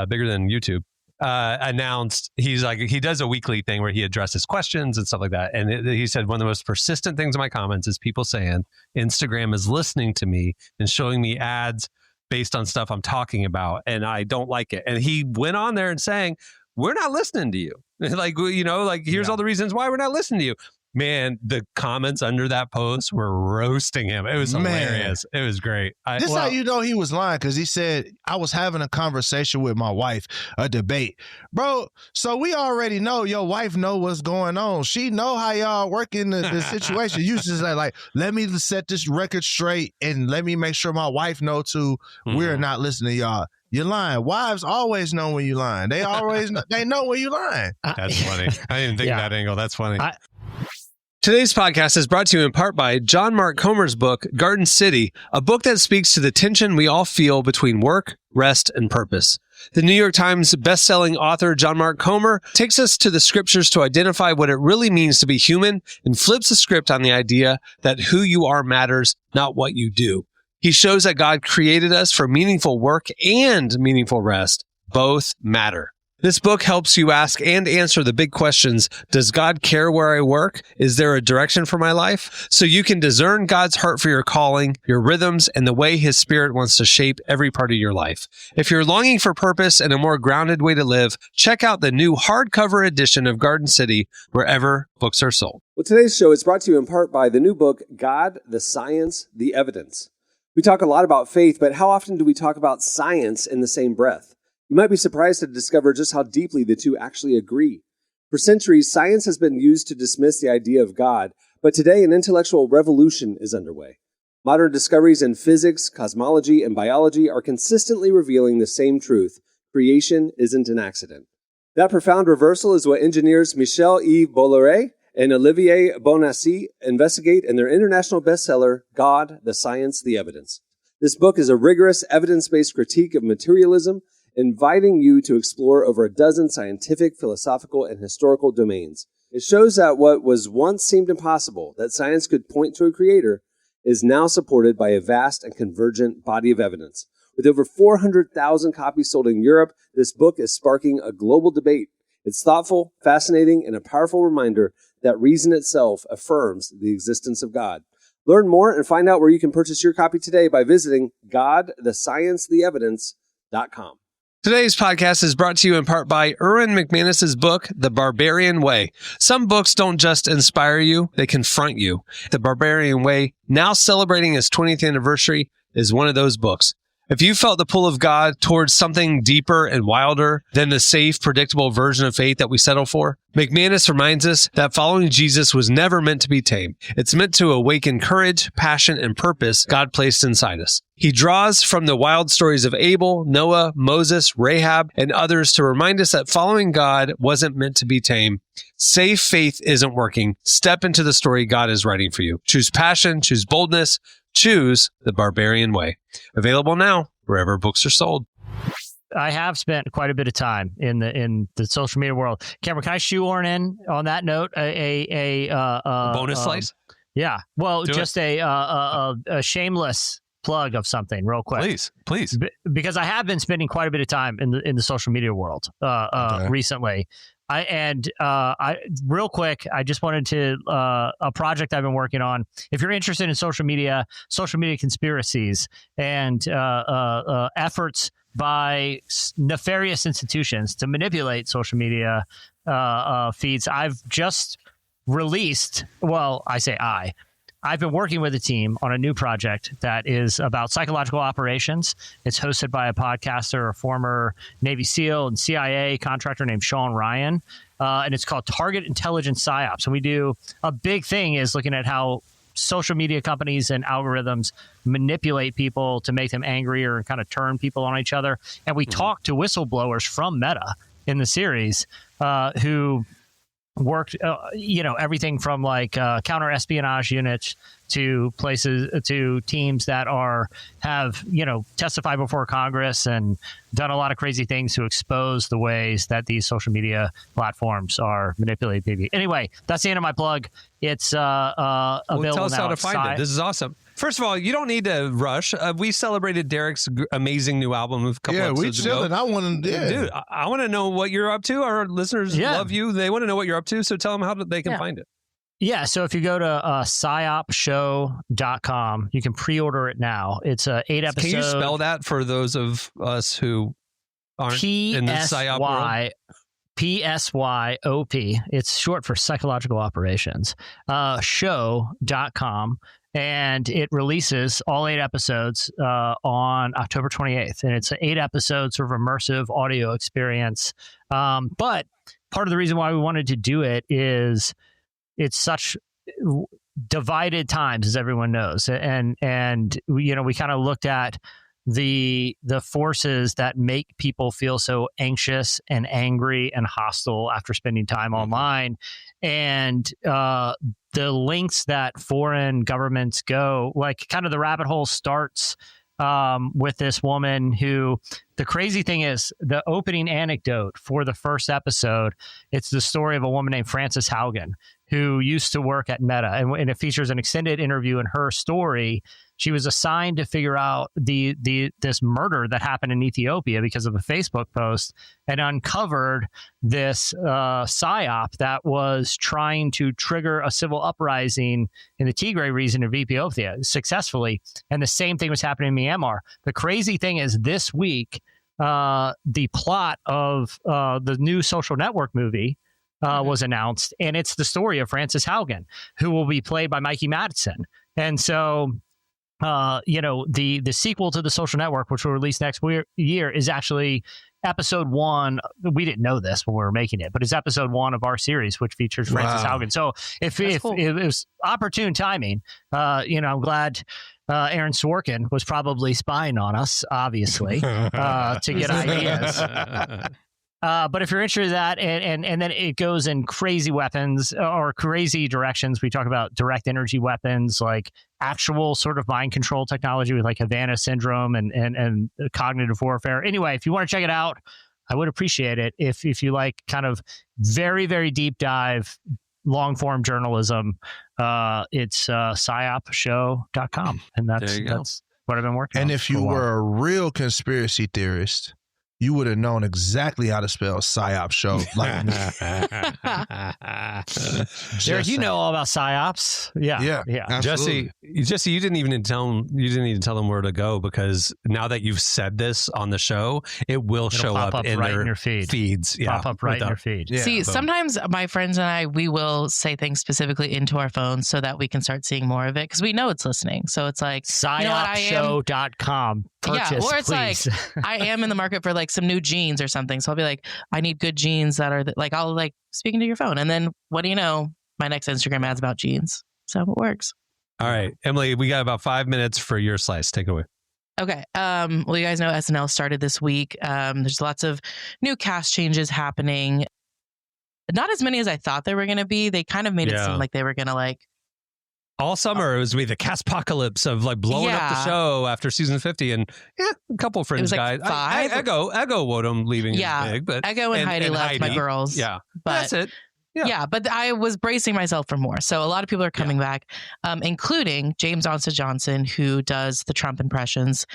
bigger than YouTube. Announced he does a weekly thing where he addresses questions and stuff like that. And he said, one of the most persistent things in my comments is people saying Instagram is listening to me and showing me ads based on stuff I'm talking about, and I don't like it. And he went on there and saying, we're not listening to you. Here's all the reasons why we're not listening to you. Man, the comments under that post were roasting him. It was hilarious. It was great. How you know he was lying, because he said, I was having a conversation with my wife, a debate. Bro, so we already know your wife know what's going on. She know how y'all work in the situation. You just like, let me set this record straight and let me make sure my wife know too. We're not listening to y'all. You're lying. Wives always know when you're lying. They always they know when you're lying. That's funny. I didn't think of that angle. That's funny. Today's podcast is brought to you in part by John Mark Comer's book, Garden City, a book that speaks to the tension we all feel between work, rest, and purpose. The New York Times bestselling author John Mark Comer takes us to the scriptures to identify what it really means to be human and flips the script on the idea that who you are matters, not what you do. He shows that God created us for meaningful work and meaningful rest. Both matter. This book helps you ask and answer the big questions. Does God care where I work? Is there a direction for my life? So you can discern God's heart for your calling, your rhythms, and the way His Spirit wants to shape every part of your life. If you're longing for purpose and a more grounded way to live, check out the new hardcover edition of Garden City wherever books are sold. Well, today's show is brought to you in part by the new book, God, the Science, the Evidence. We talk a lot about faith, but how often do we talk about science in the same breath? You might be surprised to discover just how deeply the two actually agree. For centuries, science has been used to dismiss the idea of God, but today an intellectual revolution is underway. Modern discoveries in physics, cosmology, and biology are consistently revealing the same truth: creation isn't an accident. That profound reversal is what engineers Michel-Yves Bolloré and Olivier Bonassi investigate in their international bestseller, God, the Science, the Evidence. This book is a rigorous, evidence-based critique of materialism, inviting you to explore over a dozen scientific, philosophical, and historical domains. It shows that what was once seemed impossible, that science could point to a creator, is now supported by a vast and convergent body of evidence. With over 400,000 copies sold in Europe, this book is sparking a global debate. It's thoughtful, fascinating, and a powerful reminder that reason itself affirms the existence of God. Learn more and find out where you can purchase your copy today by visiting GodTheScienceTheEvidence.com. Today's podcast is brought to you in part by Erwin McManus's book, The Barbarian Way. Some books don't just inspire you, they confront you. The Barbarian Way, now celebrating its 20th anniversary, is one of those books. If you felt the pull of God towards something deeper and wilder than the safe, predictable version of faith that we settle for, McManus reminds us that following Jesus was never meant to be tame. It's meant to awaken courage, passion, and purpose God placed inside us. He draws from the wild stories of Abel, Noah, Moses, Rahab, and others to remind us that following God wasn't meant to be tame. Safe faith isn't working. Step into the story God is writing for you. Choose passion, choose boldness, choose the Barbarian Way. Available now wherever books are sold. I have spent quite a bit of time in the social media world. Cameron, can I shoehorn in on that note a bonus slice? Yeah. Well, just a shameless plug of something real quick. Please. Because I have been spending quite a bit of time in the social media world recently. Real quick, I just wanted to a project I've been working on. If you're interested in social media conspiracies, and efforts by nefarious institutions to manipulate social media feeds, I've just released. Well, I say I've been working with a team on a new project that is about psychological operations. It's hosted by a podcaster, a former Navy SEAL and CIA contractor named Sean Ryan. And it's called Target Intelligence PsyOps. And we do a big thing is looking at how social media companies and algorithms manipulate people to make them angrier and kind of turn people on each other. And we talk to whistleblowers from Meta in the series who worked, everything from like counter espionage units to places to teams that have testified before Congress and done a lot of crazy things to expose the ways that these social media platforms are manipulating people. Anyway, that's the end of my plug. It's available tell us now how to find it. This is awesome. First of all, you don't need to rush. We celebrated Derek's amazing new album a couple episodes ago. Yeah, we chilling. I want to, dude. I want to know what you're up to. Our listeners love you. They want to know what you're up to. So tell them how they can find it. Yeah, so if you go to psyopshow.com, you can pre-order it now. It's 8 episodes. Can you spell that for those of us who aren't in the psyop world? PSYOP. It's short for psychological operations. Show.com. And it releases all 8 episodes on October 28th. And it's an 8 episodes sort of immersive audio experience. But part of the reason why we wanted to do it is it's such divided times, as everyone knows. And we kind of looked at the forces that make people feel so anxious and angry and hostile after spending time online, and the lengths that foreign governments go. Like, kind of the rabbit hole starts with this woman who, the crazy thing is, the opening anecdote for the first episode, it's the story of a woman named Frances Haugen, who used to work at Meta. And it features an extended interview in her story. She was assigned to figure out this murder that happened in Ethiopia because of a Facebook post, and uncovered this psyop that was trying to trigger a civil uprising in the Tigray region of Ethiopia successfully. And the same thing was happening in Myanmar. The crazy thing is, this week, the plot of the new Social Network movie was announced, and it's the story of Frances Haugen, who will be played by Mikey Madison. And so, the sequel to The Social Network, which will release next year, is actually episode 1. We didn't know this when we were making it, but it's episode 1 of our series, which features Frances Haugen. So if cool. It was opportune timing, I'm glad Aaron Sorkin was probably spying on us, obviously, to get ideas. But if you're interested in that, and then it goes in crazy weapons or crazy directions. We talk about direct energy weapons, like actual sort of mind control technology with like Havana syndrome and cognitive warfare. Anyway, if you want to check it out, I would appreciate it. If you like kind of very, very deep dive, long form journalism, it's psyopshow.com. And that's what I've been working on. And if you were a real conspiracy theorist, you would have known exactly how to spell psyop show. Like Derek, you know all about psyops. Yeah. Absolutely. Jesse, you didn't even tell them where to go, because now that you've said this on the show, it will show up in right their in your feeds. Yeah, pop up right in your feed. Yeah. See, sometimes my friends and I, we will say things specifically into our phones so that we can start seeing more of it, because we know it's listening. So it's like psyopshow.com. Purchase, or it's please. like, I am in the market for like some new jeans or something. So I'll be like, I need good jeans that are like, I'll like speaking to your phone. And then what do you know? My next Instagram ad's about jeans. So it works. All right, Emily, we got about 5 minutes for your slice. Take it away. Okay. Well, you guys know SNL started this week. There's lots of new cast changes happening. Not as many as I thought they were going to be. They kind of made it seem like they were going to like, all summer, it was be the cast-pocalypse of like blowing up the show after season 50, and a couple fringe guys. Ego Wodum leaving is big, but Ego and Heidi left, my girls. Yeah, but that's it. Yeah, but I was bracing myself for more. So a lot of people are coming back, including James Onsta Johnson, who does the Trump impressions.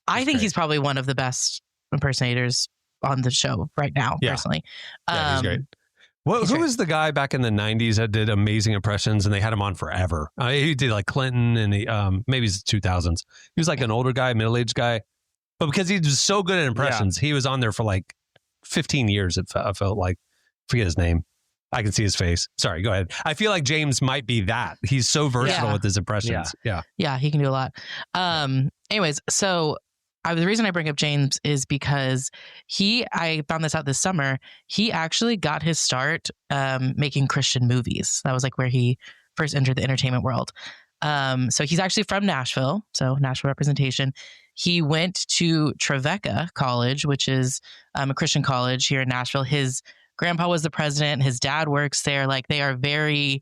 I think he's probably one of the best impersonators on the show right now, personally. Yeah, he's great. Well, who was the guy back in the 90s that did amazing impressions, and they had him on forever? He did like Clinton, and maybe it's the 2000s. He was like an older guy, middle-aged guy. But because he was so good at impressions, he was on there for like 15 years, I felt like. Forget his name. I can see his face. Sorry, go ahead. I feel like James might be that. He's so versatile with his impressions. Yeah. Yeah, he can do a lot. Anyways, so the reason I bring up James is because I found this out this summer. He actually got his start making Christian movies. That was like where he first entered the entertainment world. So he's actually from Nashville, so Nashville representation. He went to Trevecca College, which is a Christian college here in Nashville. His grandpa was the president. His dad works there. Like they are very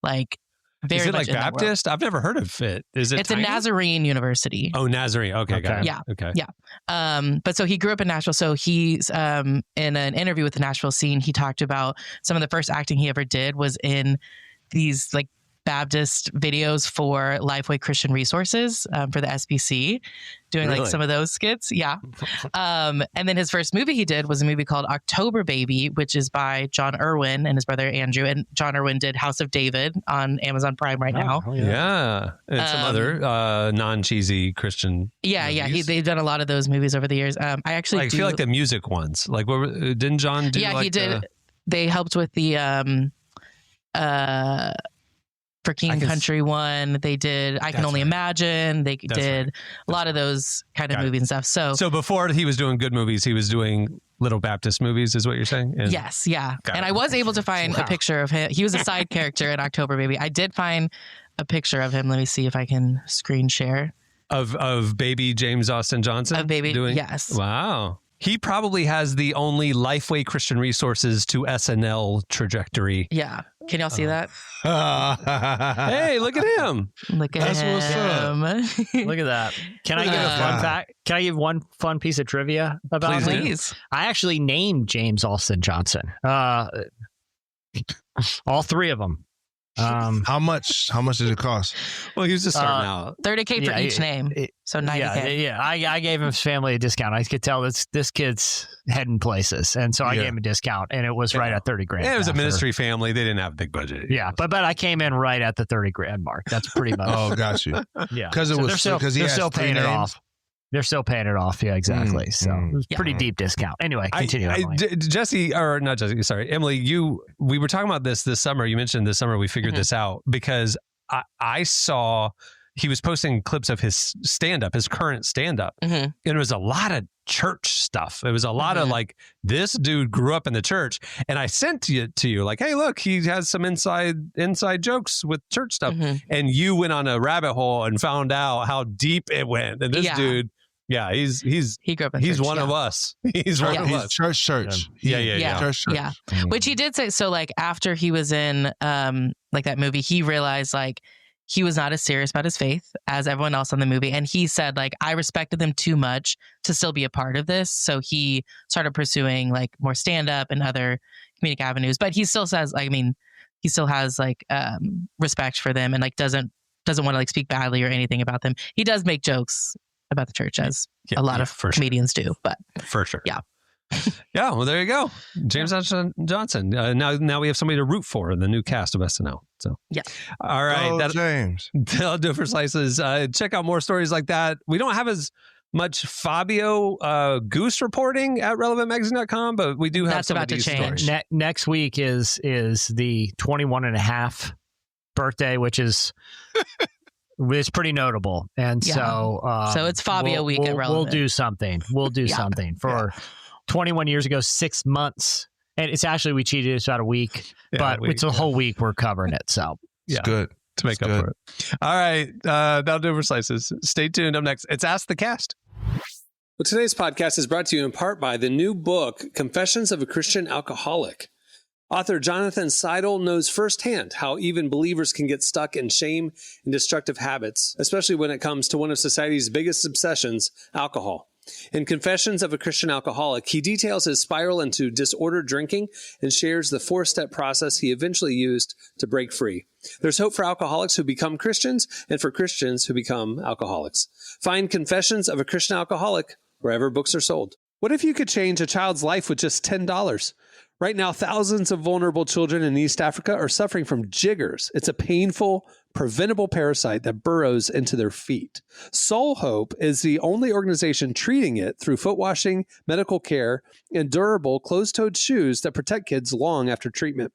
Is it like Baptist? I've never heard of it. Is it? It's a Nazarene university. Oh, Nazarene. Okay, got it. Yeah. Okay. Yeah. But so he grew up in Nashville. So he's in an interview with the Nashville Scene, he talked about some of the first acting he ever did was in these like Baptist videos for Lifeway Christian Resources for the SBC, doing like some of those skits. Yeah. And then his first movie he did was a movie called October Baby, which is by John Irwin and his brother Andrew. And John Irwin did House of David on Amazon Prime right now. Yeah. And some other non-cheesy Christian movies. They've done a lot of those movies over the years. I actually feel like the music ones. Like, didn't John do? Yeah, he did. They helped with the for King Country one. They did I Can Only Imagine. They did a lot of those kind of movies and stuff. So before he was doing good movies, he was doing little Baptist movies is what you're saying? Yes, yeah. And I was able to find a picture of him. He was a side character in October Baby. I did find a picture of him. Let me see if I can screen share. Of baby James Austin Johnson? Of baby, yes. Wow. He probably has the only Lifeway Christian Resources to SNL trajectory. Yeah. Can y'all see that? Hey, look at him. Look at him. What's up. Look at that. Can I give a fun fact? Can I give one fun piece of trivia about him? Please. I actually named James Austin Johnson. All three of them. How much did it cost? Well, he was just starting out. $30,000 for each name. So $90,000. Yeah. I gave his family a discount. I could tell this kid's heading places, and so I gave him a discount, and it was right at $30,000. Yeah, it was a ministry family. They didn't have a big budget. Yeah, but I came in right at the $30,000 mark. That's pretty much. Oh, got you. Yeah, because they're still paying it off. They're still paying it off. Yeah, exactly. So it was pretty deep discount. Anyway, continue. Emily, we were talking about this summer. You mentioned this summer we figured this out because I saw he was posting clips of his stand-up, his current stand-up. And it was a lot of church stuff. It was a lot of like, this dude grew up in the church. And I sent to you like, hey, look, he has some inside jokes with church stuff. And you went on a rabbit hole and found out how deep it went. And this dude... Yeah, he grew up in church, one of us. He's one of us. Church. Yeah. Church. Yeah. Which he did say. So like after he was in like that movie, he realized like he was not as serious about his faith as everyone else on the movie. And he said like, I respected them too much to still be a part of this. So he started pursuing like more stand up and other comedic avenues. But he still says, he still has like respect for them and like doesn't want to like speak badly or anything about them. He does make jokes about the church as a lot of comedians do, but for sure. Yeah. Yeah. Well, there you go. James Johnson. Now we have somebody to root for in the new cast of SNL. So yeah. All right. James. That'll do it for Slices. Check out more stories like that. We don't have as much Fabio Goose reporting at relevantmagazine.com, but we do have That's some about of these to change. stories. Next week is the 21 and a half birthday, which is it's pretty notable. And so it's Fabio week at Relevant. We'll do something. Something for 21 years ago, 6 months. And it's actually, we cheated. It's about a week, but it's a whole week we're covering it. So it's good to make up for it. All right. That'll do it for Slices. Stay tuned. Up next, it's Ask the Cast. Well, today's podcast is brought to you in part by the new book, Confessions of a Christian Alcoholic. Author Jonathan Seidel knows firsthand how even believers can get stuck in shame and destructive habits, especially when it comes to one of society's biggest obsessions, alcohol. In Confessions of a Christian Alcoholic, he details his spiral into disordered drinking and shares the 4-step process he eventually used to break free. There's hope for alcoholics who become Christians and for Christians who become alcoholics. Find Confessions of a Christian Alcoholic wherever books are sold. What if you could change a child's life with just $10? Right now, thousands of vulnerable children in East Africa are suffering from jiggers. It's a painful, preventable parasite that burrows into their feet. Soul Hope is the only organization treating it through foot washing, medical care, and durable closed-toed shoes that protect kids long after treatment.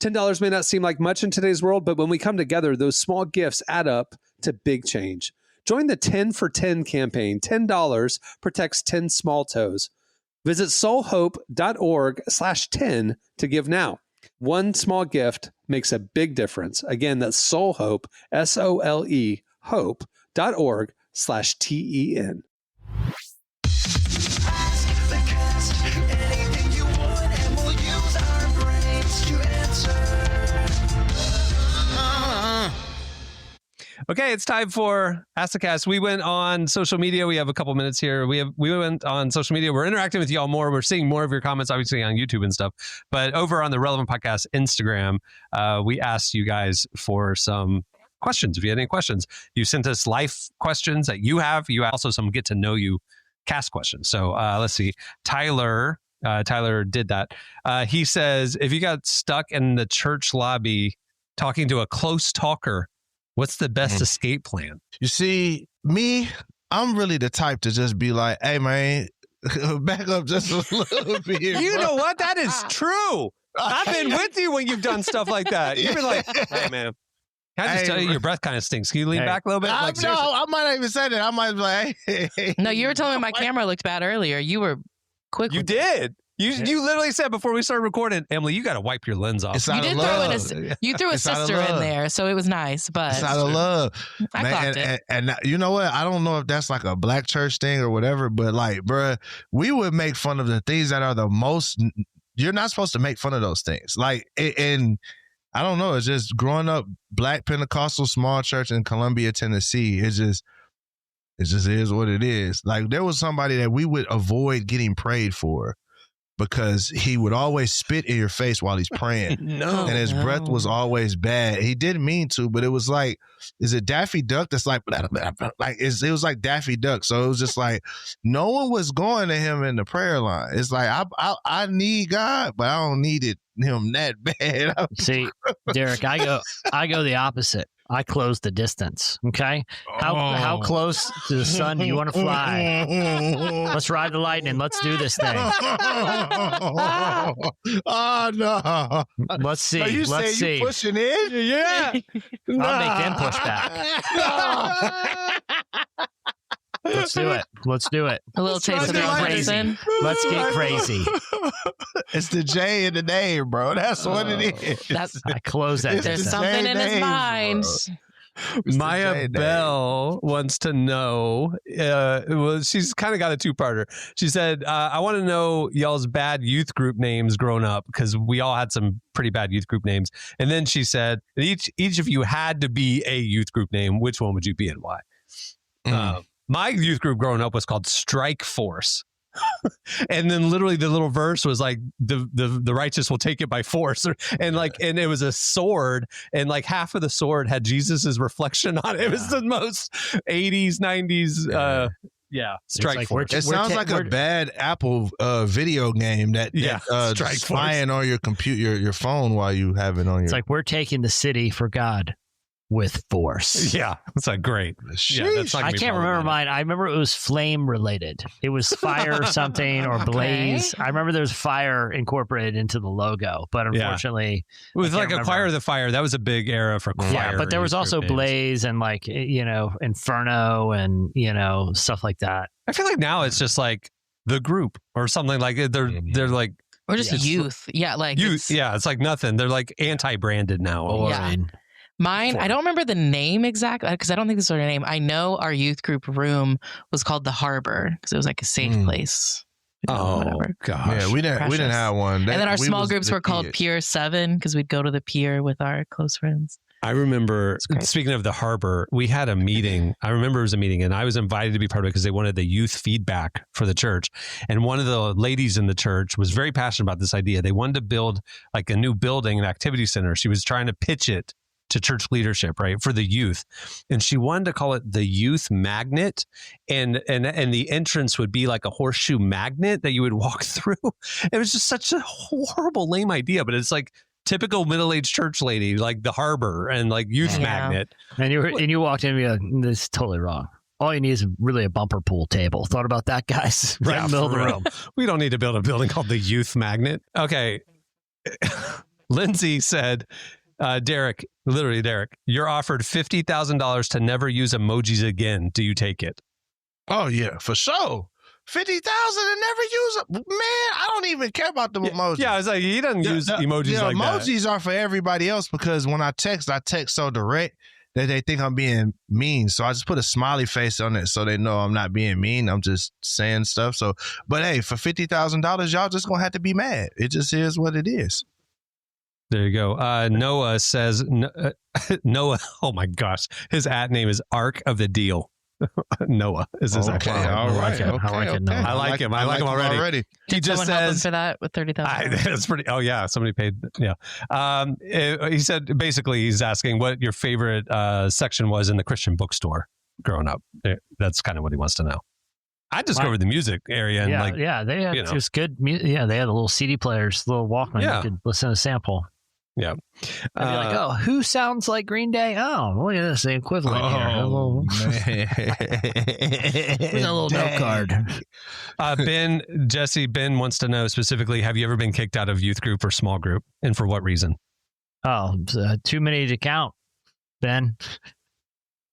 $10 may not seem like much in today's world, but when we come together, those small gifts add up to big change. Join the 10 for 10 campaign. $10 protects 10 small toes. Visit soulhope.org/10 to give now. One small gift makes a big difference. Again, that's Soulhope, SOLE, hope.org/TEN. Okay, it's time for Ask the Cast. We went on social media. We have a couple minutes here. We went on social media. We're interacting with y'all more. We're seeing more of your comments, obviously, on YouTube and stuff. But over on the Relevant Podcast Instagram, we asked you guys for some questions. If you had any questions, you sent us life questions that you have. You also some get to know you cast questions. So let's see. Tyler did that. He says, if you got stuck in the church lobby talking to a close talker, what's the best escape plan? You see, me, I'm really the type to just be like, hey, man, back up just a little bit. You know what? That is true. I've been with you when you've done stuff like that. You've been like, hey, man, can I just tell you your breath kind of stinks? Can you lean back a little bit? Like, no, I might not even say that. I might be like, hey. No, you were telling me my camera looked bad earlier. You were quick. You did. You literally said before we started recording, Emily, you got to wipe your lens off. You threw a sister in there, so it was nice. But it's out of love. I clocked it. And you know what? I don't know if that's like a black church thing or whatever, but like, bruh, we would make fun of the things that are the most. You're not supposed to make fun of those things. Like, and I don't know. It's just growing up Black Pentecostal small church in Columbia, Tennessee. It just is what it is. Like, there was somebody that we would avoid getting prayed for, because he would always spit in your face while he's praying. And his breath was always bad. He didn't mean to, but it was like, is it Daffy Duck? That's like it was like Daffy Duck. So it was just like, no one was going to him in the prayer line. It's like, I need God, but I don't need him that bad. See, Derek, I go the opposite. I close the distance. Okay. How close to the sun do you want to fly? Let's ride the lightning. Let's do this thing. Oh no. Let's see. Are you Let's see. You pushing in? Yeah. I'll make them push back. Let's do it. Let's do it. A little taste of medicine. Let's get crazy. It's the J in the name, bro. That's what it is. I close that. There's something in his mind. Maya Bell wants to know, well, she's kind of got a two-parter. She said, I want to know y'all's bad youth group names growing up, because we all had some pretty bad youth group names. And then she said, each of you had to be a youth group name. Which one would you be and why? My youth group growing up was called Strike Force. And then literally the little verse was like, the righteous will take it by force, and it was a sword, and like half of the sword had Jesus's reflection on it. It was the most 80s 90s Strike Force. It sounds like a bad Apple video game that spying on your computer, your phone while you have it on your. It's like, we're taking the city for God with force. Yeah, it's like great. Yeah, that's I can't remember mine. I remember it was flame related. It was fire or something, or blaze. I remember there was fire incorporated into the logo, but unfortunately, it was like Acquire the Fire. That was a big era for fire. Yeah, but there was also blaze and like, inferno and stuff like that. I feel like now it's just like the group or something, like they're like, or just youth. Yeah, like youth. Yeah, it's like nothing. They're like anti-branded now. Mine, I don't remember the name exactly, because I don't think this is our name. I know our youth group room was called the Harbor, because it was like a safe place. Whatever. Gosh. Yeah, we didn't have one. And then our small groups were called Pier 7, because we'd go to the pier with our close friends. I remember, speaking of the Harbor, we had a meeting. I remember it was a meeting, and I was invited to be part of it because they wanted the youth feedback for the church. And one of the ladies in the church was very passionate about this idea. They wanted to build like a new building, an activity center. She was trying to pitch it to church leadership, right, for the youth, and she wanted to call it the Youth Magnet, and the entrance would be like a horseshoe magnet that you would walk through. It was just such a horrible, lame idea, but it's like typical middle-aged church lady, like the Harbor and like Youth Magnet. And you walked in and you're like, this is totally wrong. All you need is really a bumper pool table. Thought about that, guys? Right in the middle of the room. We don't need to build a building called the Youth Magnet. Okay. Lindsay said, Derek, you're offered $50,000 to never use emojis again. Do you take it? Oh, yeah, for sure. 50,000 and never use it. Man, I don't even care about the emojis. Yeah, I was like, he doesn't use emojis like that. Emojis are for everybody else because when I text so direct that they think I'm being mean. So I just put a smiley face on it so they know I'm not being mean. I'm just saying stuff. So, but hey, for $50,000, y'all just gonna have to be mad. It just is what it is. There you go. Noah says, Noah, oh my gosh, his @ name is Arc of the Deal. Noah is his okay, all right. I like it. I like him. I like him already. He Did just someone help him says for that with $30,000. that's pretty. Oh yeah, somebody paid. Yeah. He said basically he's asking what your favorite section was in the Christian bookstore growing up. That's kind of what he wants to know. I discovered the music area and they had it was good. Yeah, they had a little CD players, little Walkman. Yeah. You could listen to a sample. Yeah. I'd be like, oh, who sounds like Green Day? Oh, look at this, the equivalent here. A little, a little note card. Ben wants to know specifically, have you ever been kicked out of youth group or small group? And for what reason? Oh, too many to count, Ben.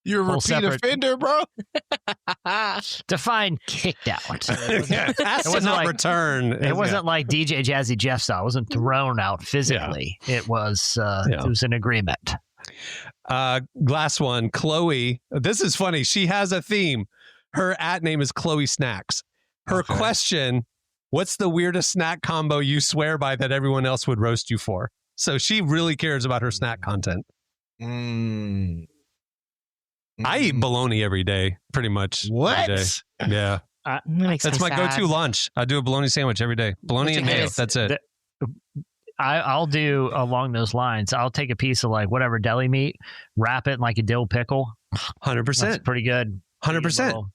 You're a repeat offender, bro. Define kicked out. It wasn't like return. It wasn't like DJ Jazzy Jeff style. It wasn't thrown out physically. Yeah. It was an agreement. Last one, Chloe. This is funny. She has a theme. Her @ name is Chloe Snacks. Her question, what's the weirdest snack combo you swear by that everyone else would roast you for? So she really cares about her snack content. I eat bologna every day, pretty much. What? Every day. Yeah. That's my go-to lunch. I do a bologna sandwich every day. Bologna and mayo. That's it. I'll do along those lines. I'll take a piece of like whatever deli meat, wrap it in like a dill pickle. 100%. That's pretty good. 100%.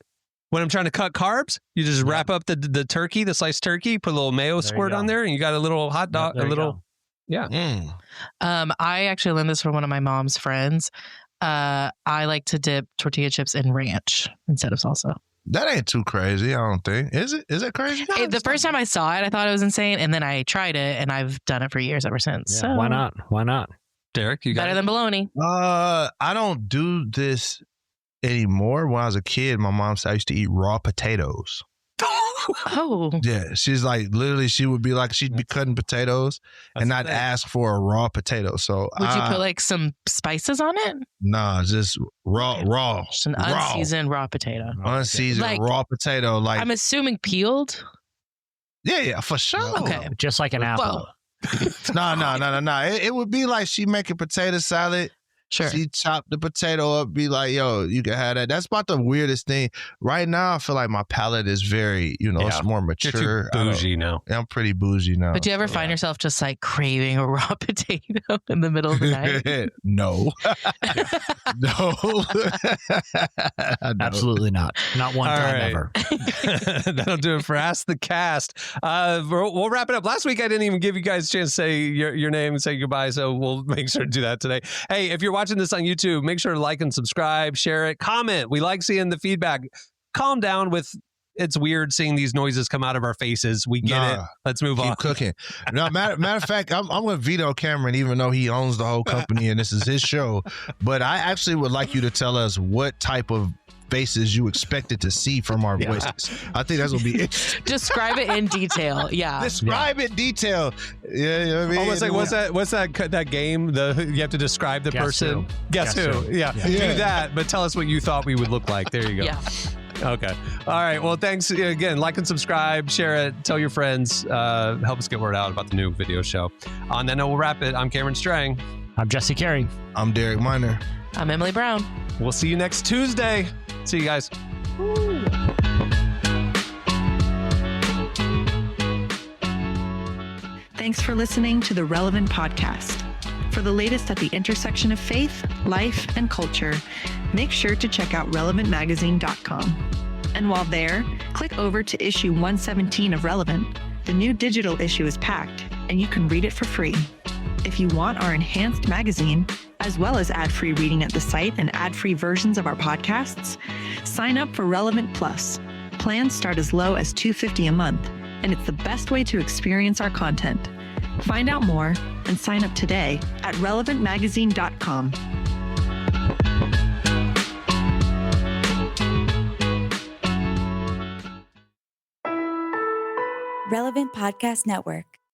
When I'm trying to cut carbs, you just wrap up the turkey, the sliced turkey, put a little mayo squirt on there, and you got a little hot dog, I actually learned this from one of my mom's friends. I like to dip tortilla chips in ranch instead of salsa. That ain't too crazy, I don't think. Is it? Is it crazy? The first time I saw it, I thought it was insane, and then I tried it, and I've done it for years ever since. Yeah, so why not? Why not? Derek, you got better than bologna. I don't do this anymore. When I was a kid, my mom said I used to eat raw potatoes. Oh. Yeah, she's like, literally, she would be like, she'd be cutting potatoes and not ask for a raw potato. So would you put like some spices on it? Nah, just raw. Just an unseasoned raw potato. Unseasoned like, raw potato. Like I'm assuming peeled. Yeah, for sure. Okay, just like an apple. No. It would be like she making potato salad. Sure. She chopped the potato up, be like, yo, you can have that. That's about the weirdest thing. Right now, I feel like my palate is very, it's more mature. You're too bougie now. I'm pretty bougie now. But do you ever find yourself just like craving a raw potato in the middle of the night? No. No. Absolutely not. Not one time ever. That'll do it for Ask the Cast. We'll wrap it up. Last week, I didn't even give you guys a chance to say your name and say goodbye, so we'll make sure to do that today. Hey, if you're watching this on YouTube, make sure to like and subscribe, share it, comment. We like seeing the feedback. Calm down with it's weird seeing these noises come out of our faces. We get it. Let's move on. Keep cooking. No, matter of fact, I'm with Vito Cameron, even though he owns the whole company and this is his show. But I actually would like you to tell us what type of faces you expected to see from our voices. I think that's gonna be interesting. Describe it in detail. Yeah. Describe it in detail. Yeah, you know what I mean? Almost like what's that game? You have to describe the person. Guess who? Yeah. Do that, but tell us what you thought we would look like. There you go. Yeah. Okay. All right. Well, thanks again. Like and subscribe, share it, tell your friends, help us get word out about the new video show. On that note, we'll wrap it. I'm Cameron Strang. I'm Jesse Carey. I'm Derek Miner. I'm Emily Brown. We'll see you next Tuesday. See you guys. Woo. Thanks for listening to the Relevant Podcast. For the latest at the intersection of faith, life, and culture, make sure to check out relevantmagazine.com. And while there, click over to issue 117 of Relevant. The new digital issue is packed, and you can read it for free. If you want our enhanced magazine, as well as ad-free reading at the site and ad-free versions of our podcasts, sign up for Relevant Plus. Plans start as low as $2.50 a month, and it's the best way to experience our content. Find out more and sign up today at relevantmagazine.com. Relevant Podcast Network.